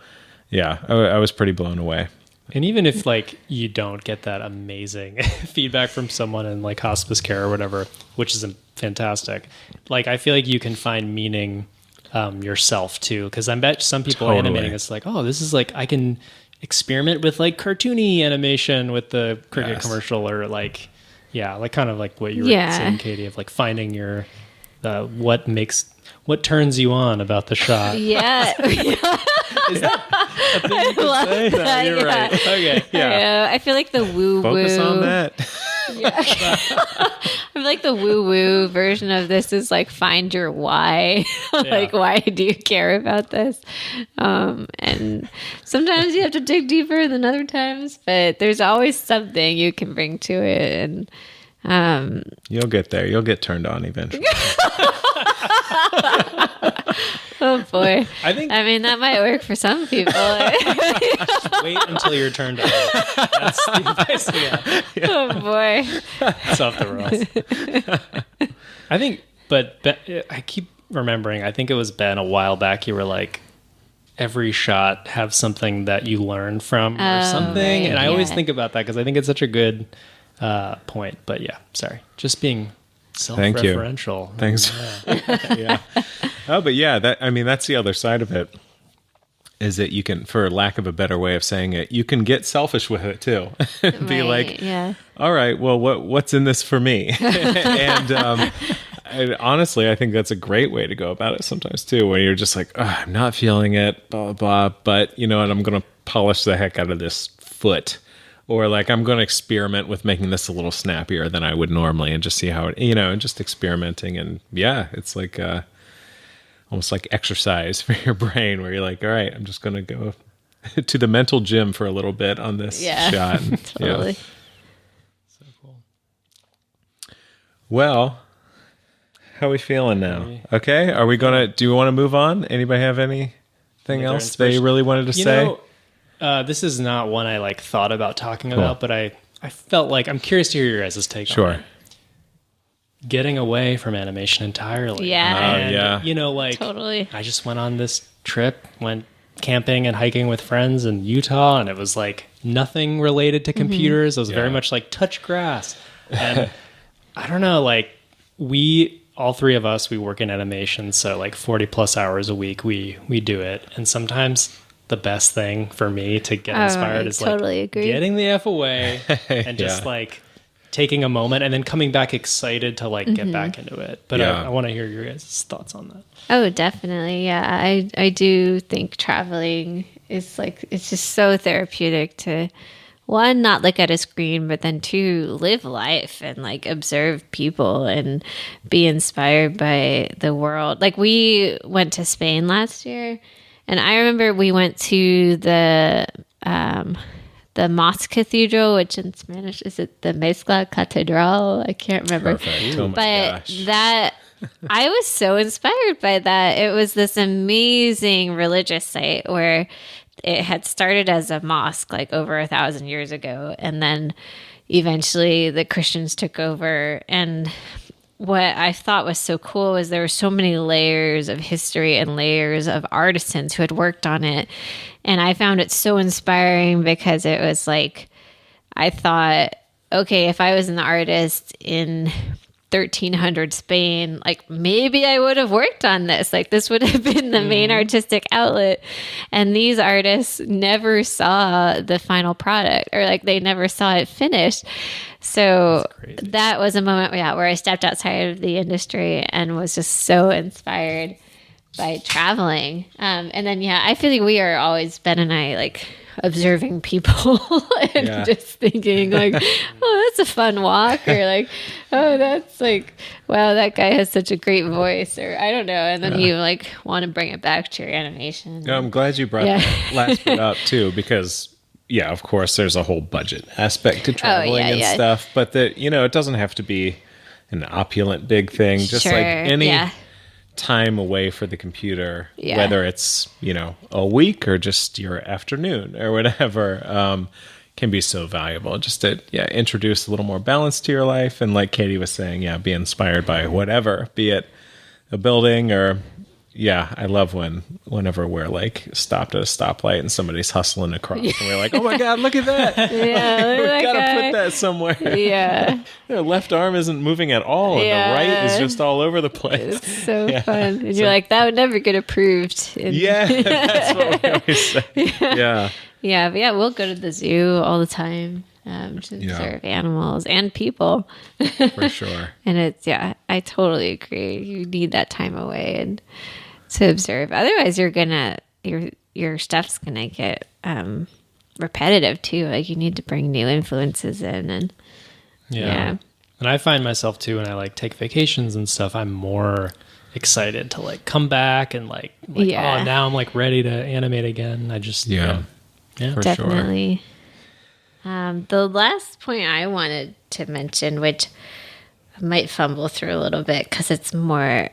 yeah, I was pretty blown away. And even if like you don't get that amazing feedback from someone in like hospice care or whatever, which is fantastic, like I feel like you can find meaning yourself too, because I bet some people animating, it's like, oh, this is like, I can experiment with like cartoony animation with the Cricket commercial, or like, like kind of like what you were saying, Katie, of like finding your what turns you on about the shot. Yeah. Is that a thing you could say? That, You're right. Okay. Yeah. I feel like the woo-woo. Focus on that. I feel like the woo-woo version of this is like, find your why. Like, why do you care about this? And sometimes you have to dig deeper than other times, but there's always something you can bring to it. And you'll get there. You'll get turned on eventually. oh boy. I mean, that might work for some people. Just wait until you're turned on. That's the advice we have. Oh boy. It's off the rails. I think, but I keep remembering, I think it was Ben a while back, you were like, every shot have something that you learn from or something. Right, and I always think about that because I think it's such a good point. But yeah, sorry. Just being self-referential. Thanks. Yeah. Oh, but yeah, that's the other side of it, is that you can, for lack of a better way of saying it, you can get selfish with it too. Be like, all right, well, what's in this for me? And honestly, I think that's a great way to go about it sometimes too, where you're just like, oh, I'm not feeling it, blah, blah, blah, but you know what, I'm going to polish the heck out of this foot. Or like, I'm going to experiment with making this a little snappier than I would normally, and just see how it, you know, and just experimenting. And yeah, it's like almost like exercise for your brain, where you're like, all right, I'm just going to go to the mental gym for a little bit on this shot. And, totally. So cool. Well, how are we feeling now? Okay. Do you want to move on? Anybody have anything else they really wanted to say? This is not one I like thought about talking about, but I felt like, I'm curious to hear your guys' take on it. Getting away from animation entirely. Yeah. And, you know, like, totally. I just went on this trip, went camping and hiking with friends in Utah, and it was like nothing related to computers. It was very much like touch grass. And I don't know, like, all three of us, we work in animation, so like 40 plus hours a week, we do it. And sometimes the best thing for me to get inspired is like getting the F away and just like taking a moment and then coming back excited to like get back into it. But I want to hear your guys' thoughts on that. Oh, definitely. Yeah. I do think traveling is like, it's just so therapeutic to, one, not look at a screen, but then two, live life and like observe people and be inspired by the world. Like, we went to Spain last year, and I remember we went to the the Moss Cathedral, which in Spanish is it the Mezcla Catedral? I can't remember. Perfect. Oh my But gosh. that I was so inspired by that. It was this amazing religious site where it had started as a mosque like over 1,000 years ago, and then eventually the Christians took over. And what I thought was so cool was there were so many layers of history and layers of artisans who had worked on it. And I found it so inspiring because it was like, I thought, okay, if I was an artist in 1300 Spain, like maybe I would have worked on this. Like this would have been the main artistic outlet. And these artists never saw the final product, or like they never saw it finished. So that was a moment, where I stepped outside of the industry and was just so inspired by traveling. And then, I feel like we are always, Ben and I, like observing people and just thinking like, oh, that's a fun walk, or like, oh, that's like, wow, that guy has such a great voice, or I don't know. And then you like want to bring it back to your animation. No, I'm glad you brought that last bit up too, because of course there's a whole budget aspect to traveling and stuff, but that, it doesn't have to be an opulent big thing. Just like any time away for the computer, whether it's, a week or just your afternoon or whatever, can be so valuable. Just to introduce a little more balance to your life. And like Katie was saying, be inspired by whatever, be it a building or I love whenever we're like stopped at a stoplight and somebody's hustling across and we're like, oh my God, look at that. We've got to put that somewhere. Their left arm isn't moving at all and the right is just all over the place. It's so fun. And you're like, that would never get approved. That's what we always say. But we'll go to the zoo all the time to observe animals and people. For sure. And it's, I totally agree. You need that time away and to observe. Otherwise, your stuff's gonna get repetitive too. Like you need to bring new influences in, and And I find myself too when I like take vacations and stuff, I'm more excited to like come back and like oh, now I'm like ready to animate again. I just for definitely. Sure. The last point I wanted to mention, which I might fumble through a little bit because it's more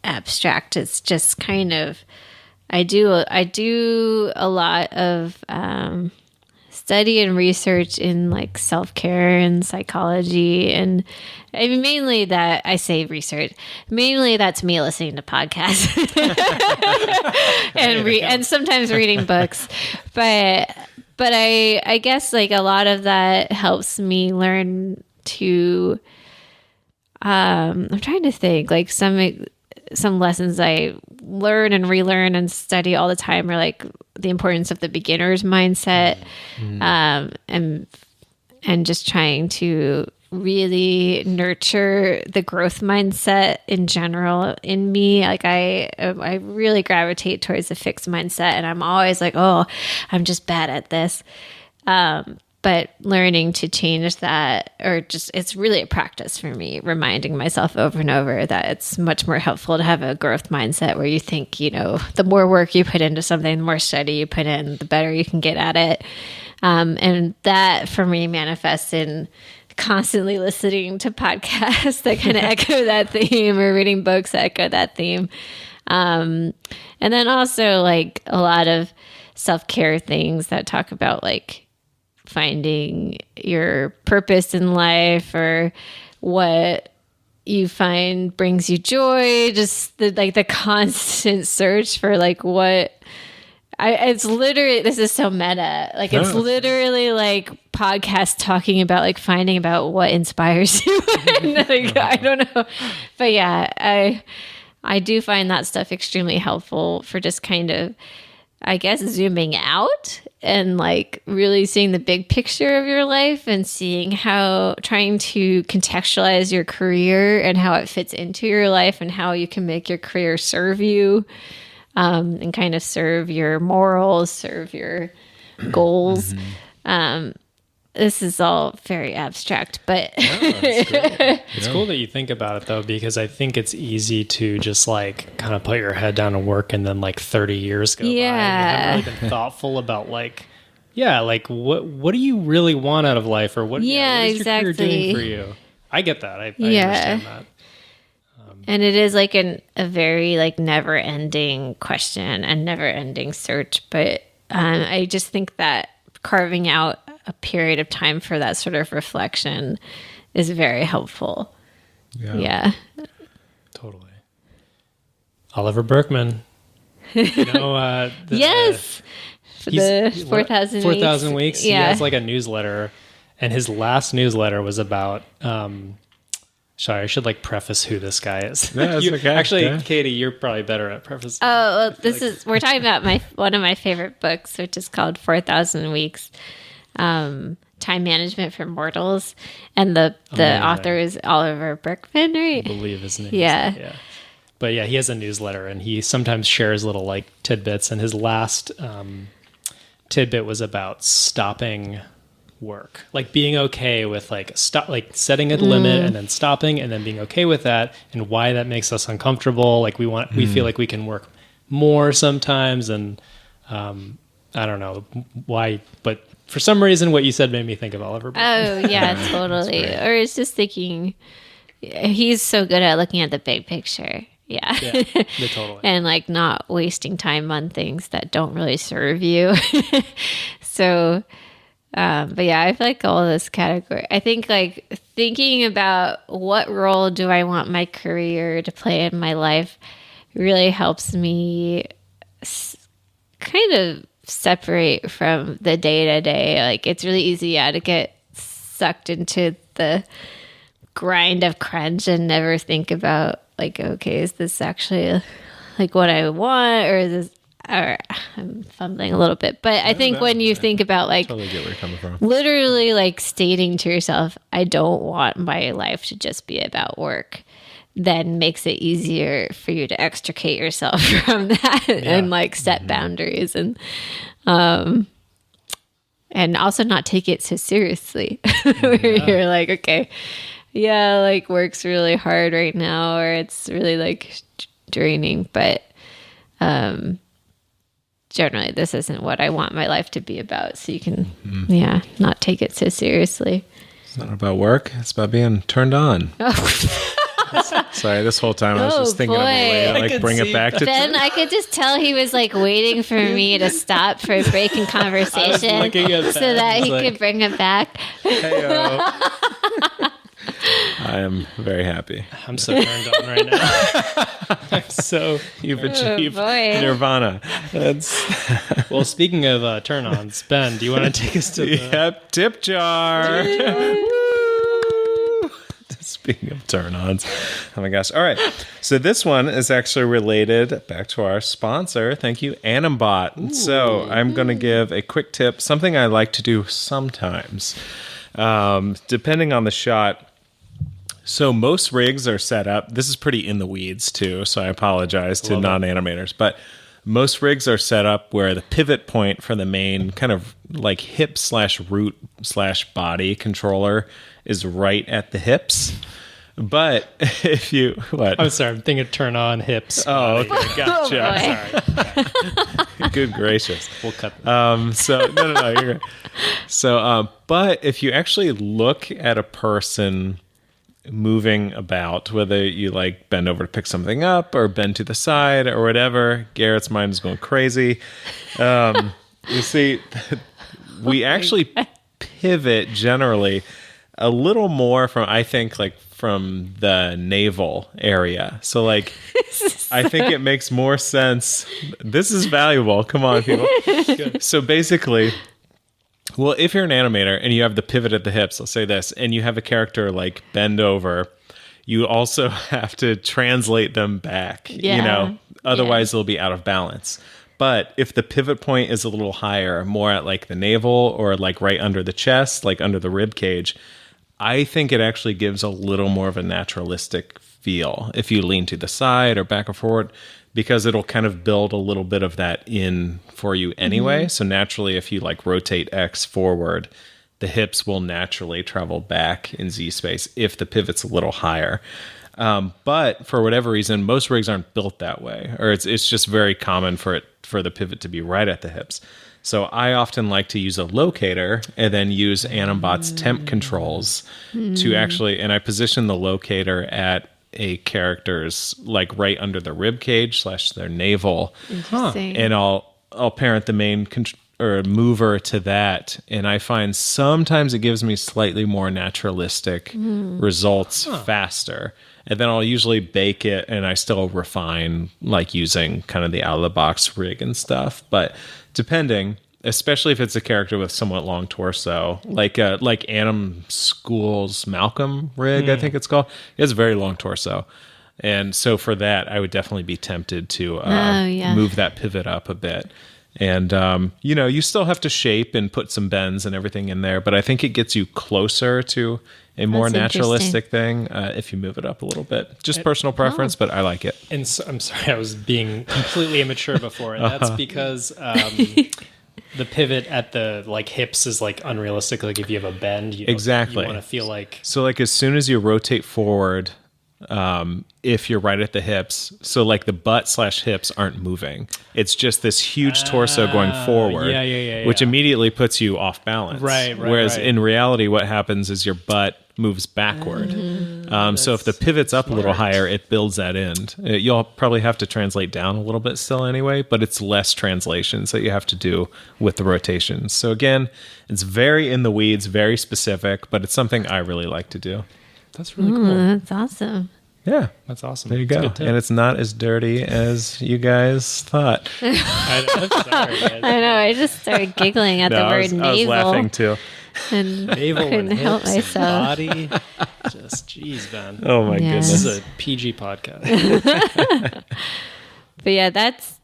abstract, it's just kind of I do a lot of study and research in like self-care and psychology, and I mean, mainly that I say research. Mainly that's me listening to podcasts and sometimes reading books, but I guess like a lot of that helps me learn to. I'm trying to think like some lessons I learn and relearn and study all the time are like the importance of the beginner's mindset, and just trying to really nurture the growth mindset in general in me. Like I really gravitate towards the fixed mindset, and I'm always like, oh, I'm just bad at this. But learning to change that, or just, it's really a practice for me, reminding myself over and over that it's much more helpful to have a growth mindset where you think, the more work you put into something, the more study you put in, the better you can get at it. And that for me manifests in constantly listening to podcasts that kind of echo that theme, or reading books that echo that theme. And then also like a lot of self-care things that talk about like finding your purpose in life, or what you find brings you joy, just the constant search for like it's literally, this is so meta. Like it's literally like podcast talking about like finding about what inspires you. Like, I don't know. But I do find that stuff extremely helpful for just kind of, I guess, zooming out and like really seeing the big picture of your life and seeing trying to contextualize your career and how it fits into your life and how you can make your career serve you, and kind of serve your morals, serve your goals. This is all very abstract, but it's cool that you think about it though, because I think it's easy to just like kind of put your head down and work, and then like 30 years go by and you haven't really been thoughtful about like, yeah, like what do you really want out of life, or what is your career doing for you? I get that. I understand that. And it is like a very like never ending question and never ending search. But I just think that carving out a period of time for that sort of reflection is very helpful. Yeah. Totally. Oliver Berkman. Yes. The 4,000 weeks. 4,000 weeks. Yeah. He has like a newsletter, and his last newsletter was about sorry, I should like preface who this guy is. Yeah, that's okay. Actually, Yeah. Katie, you're probably better at prefacing. Oh, well, we're talking about one of my favorite books, which is called 4,000 Weeks, Time Management for Mortals. And the author is Oliver Berkman, right? I believe his name. Yeah. But yeah, he has a newsletter, and he sometimes shares little like tidbits. And his last tidbit was about stopping work, like being okay with like setting a limit and then stopping, and then being okay with that, and why that makes us uncomfortable. Like we feel like we can work more sometimes, and I don't know why, but for some reason, what you said made me think of Oliver Berkman. Oh yeah, totally. Or it's just thinking, he's so good at looking at the big picture. Yeah, Totally. And like not wasting time on things that don't really serve you. So, but yeah, I feel like all this category, I think like thinking about what role do I want my career to play in my life really helps me kind of separate from the day to day. Like it's really easy to get sucked into the grind of crunch and never think about like, okay, is this actually like what I want, or I'm fumbling a little bit, but I think when you think about like Totally get where you're coming from. literally like stating to yourself, I don't want my life to just be about work, then makes it easier for you to extricate yourself from that and like set boundaries and also not take it so seriously. Where you're like, okay, yeah, like work's really hard right now, or it's really like draining, but generally this isn't what I want my life to be about. So you can, not take it so seriously. It's not about work. It's about being turned on. Sorry, this whole time I was just thinking of a way to like bring it back to Ben, I could just tell he was like waiting for me to stop for a break in conversation so that he could bring it back. Hey-o. I am very happy. I'm so turned on right now. You've achieved nirvana. Well, speaking of turn-ons, Ben, do you want to take us to the tip jar? Speaking of turn-ons. Oh my gosh. All right. So this one is actually related back to our sponsor. Thank you, Animbot. So I'm going to give a quick tip, something I like to do sometimes, depending on the shot. So most rigs are set up. This is pretty in the weeds too, so I apologize to non-animators. But most rigs are set up where the pivot point for the main kind of like hip/root/body controller is right at the hips. But if you I'm sorry, I'm thinking turn on hips. Oh, okay, gotcha. Sorry. Good gracious. We'll cut that. So no, you're good. So, but if you actually look at a person moving about, whether you like bend over to pick something up or bend to the side or whatever, Garrett's mind is going crazy. You see, we actually pivot generally a little more from, I think, like from the navel area. So like, I think it makes more sense. This is valuable. Come on, people. So basically, well, if you're an animator and you have the pivot at the hips, let's say this, and you have a character like bend over, you also have to translate them back, otherwise they'll be out of balance. But if the pivot point is a little higher, more at like the navel or like right under the chest, like under the rib cage, I think it actually gives a little more of a naturalistic feel if you lean to the side or back or forward, because it'll kind of build a little bit of that in for you anyway. Mm-hmm. So naturally, if you like rotate X forward, the hips will naturally travel back in Z space if the pivot's a little higher. But for whatever reason, most rigs aren't built that way, or it's just very common for the pivot to be right at the hips. So I often like to use a locator and then use animbot's temp controls to actually, and I position the locator at a character's like right under the rib cage / their navel. Interesting. And I'll parent the main or mover to that, and I find sometimes it gives me slightly more naturalistic results faster. And then I'll usually bake it, and I still refine, like using kind of the out of the box rig and stuff. But depending, especially if it's a character with somewhat long torso, like Anim School's Malcolm rig, I think it's called. It has a very long torso. And so for that, I would definitely be tempted to move that pivot up a bit. And, you still have to shape and put some bends and everything in there, but I think it gets you closer to a more naturalistic thing if you move it up a little bit. Just personal preference, but I like it. And so, I'm sorry, I was being completely immature before, and that's because the pivot at the hips is unrealistic. Like if you have a bend, you want to feel like... So as soon as you rotate forward... if you're right at the hips, so the butt / hips aren't moving. It's just this huge torso going forward, which immediately puts you off balance. Right. Whereas in reality, what happens is your butt moves backward. So if the pivot's up a little higher, it builds that end. You'll probably have to translate down a little bit still anyway, but it's less translations that you have to do with the rotations. So again, it's very in the weeds, very specific, but it's something I really like to do. That's really cool. That's awesome. Yeah. That's awesome. There you go. And it's not as dirty as you guys thought. I'm sorry, guys. I know. I just started giggling at the word navel. I was laughing too. And navel couldn't and help hips myself. body. Just, jeez, man. Oh my Yes. This goodness. is a PG podcast. But yeah, that's,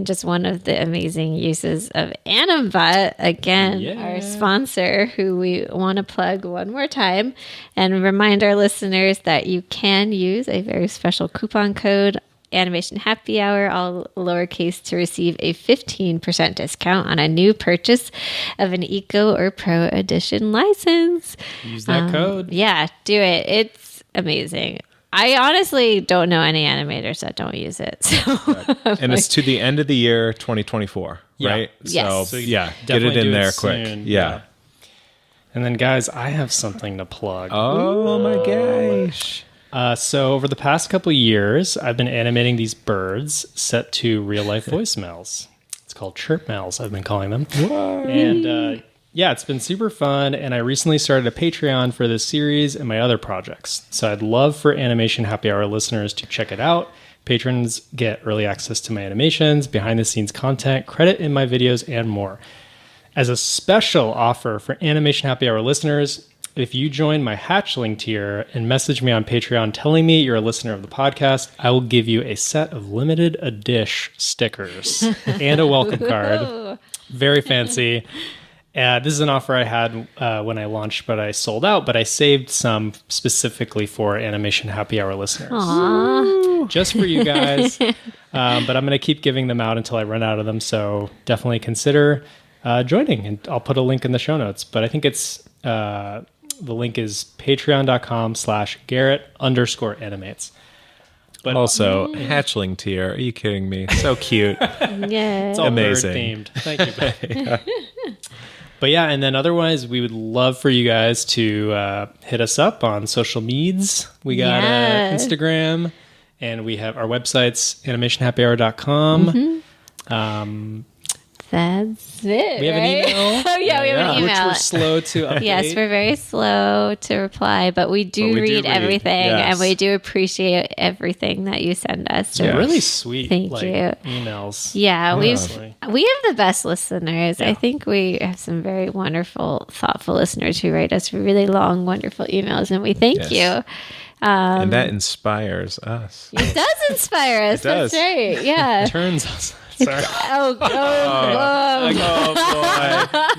just one of the amazing uses of animbot. Again, our sponsor, who we want to plug one more time and remind our listeners that you can use a very special coupon code, Animation Happy Hour, all lowercase, to receive a 15% discount on a new purchase of an Eco or Pro Edition license. Use that code. Yeah, do it. It's amazing. I honestly don't know any animators that don't use it. So And it's to the end of the year 2024, right? Yes. So So get it do in there quick. soon. Yeah. And then, guys, I have something to plug. Oh my gosh. So over the past couple of years, I've been animating these birds set to real life voicemails. It's called chirp mails, I've been calling them. What? And it's been super fun. And I recently started a Patreon for this series and my other projects. So I'd love for Animation Happy Hour listeners to check it out. Patrons get early access to my animations, behind the scenes content, credit in my videos, and more. As a special offer for Animation Happy Hour listeners, if you join my hatchling tier and message me on Patreon telling me you're a listener of the podcast, I will give you a set of limited edition stickers and a welcome card. Very fancy. This is an offer I had when I launched, but I sold out. But I saved some specifically for Animation Happy Hour listeners. Aww. Just for you guys. But I'm going to keep giving them out until I run out of them. So definitely consider joining. And I'll put a link in the show notes. But I think it's... the link is patreon.com/Garrett_animates. But Also, hatchling tier. Are you kidding me? So cute. Yeah. it's all Amazing. bird themed. Thank you, Ben. But yeah, and then otherwise, we would love for you guys to hit us up on social medias. We got Instagram, and we have our websites, animationhappyhour.com. That's it. We have an email. Oh, yeah, we have an Which email. we're slow to update. Yes, we're very slow to reply, but we do read everything, yes. and we do appreciate everything that you send us. So Yeah. Really sweet Thank you. emails. Yeah, we Honestly. have the best listeners. I think we have some very wonderful, thoughtful listeners who write us really long, wonderful emails, and we thank Yes. you. And that inspires us. It does inspire us. It does. That's right. Yeah. Turns us. Sorry. Oh, Oh boy.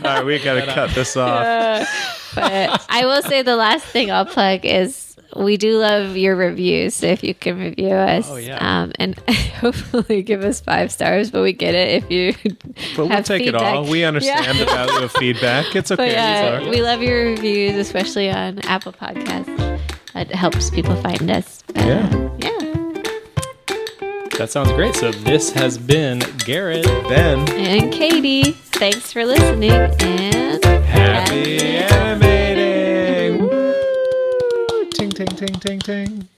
All right, we got to cut this off. But I will say the last thing I'll plug is we do love your reviews. So if you can review us, and hopefully give us 5 stars, but we get it if you But we'll have take feedback. it all. We understand the value of feedback. It's okay. But yeah, Sorry. we love your reviews, especially on Apple Podcasts. It helps people find us. Yeah. Yeah. That sounds great. So this has been Garrett. Ben. And Katie. Thanks for listening and happy animating. Woo! Ting, ting, ting, ting, ting.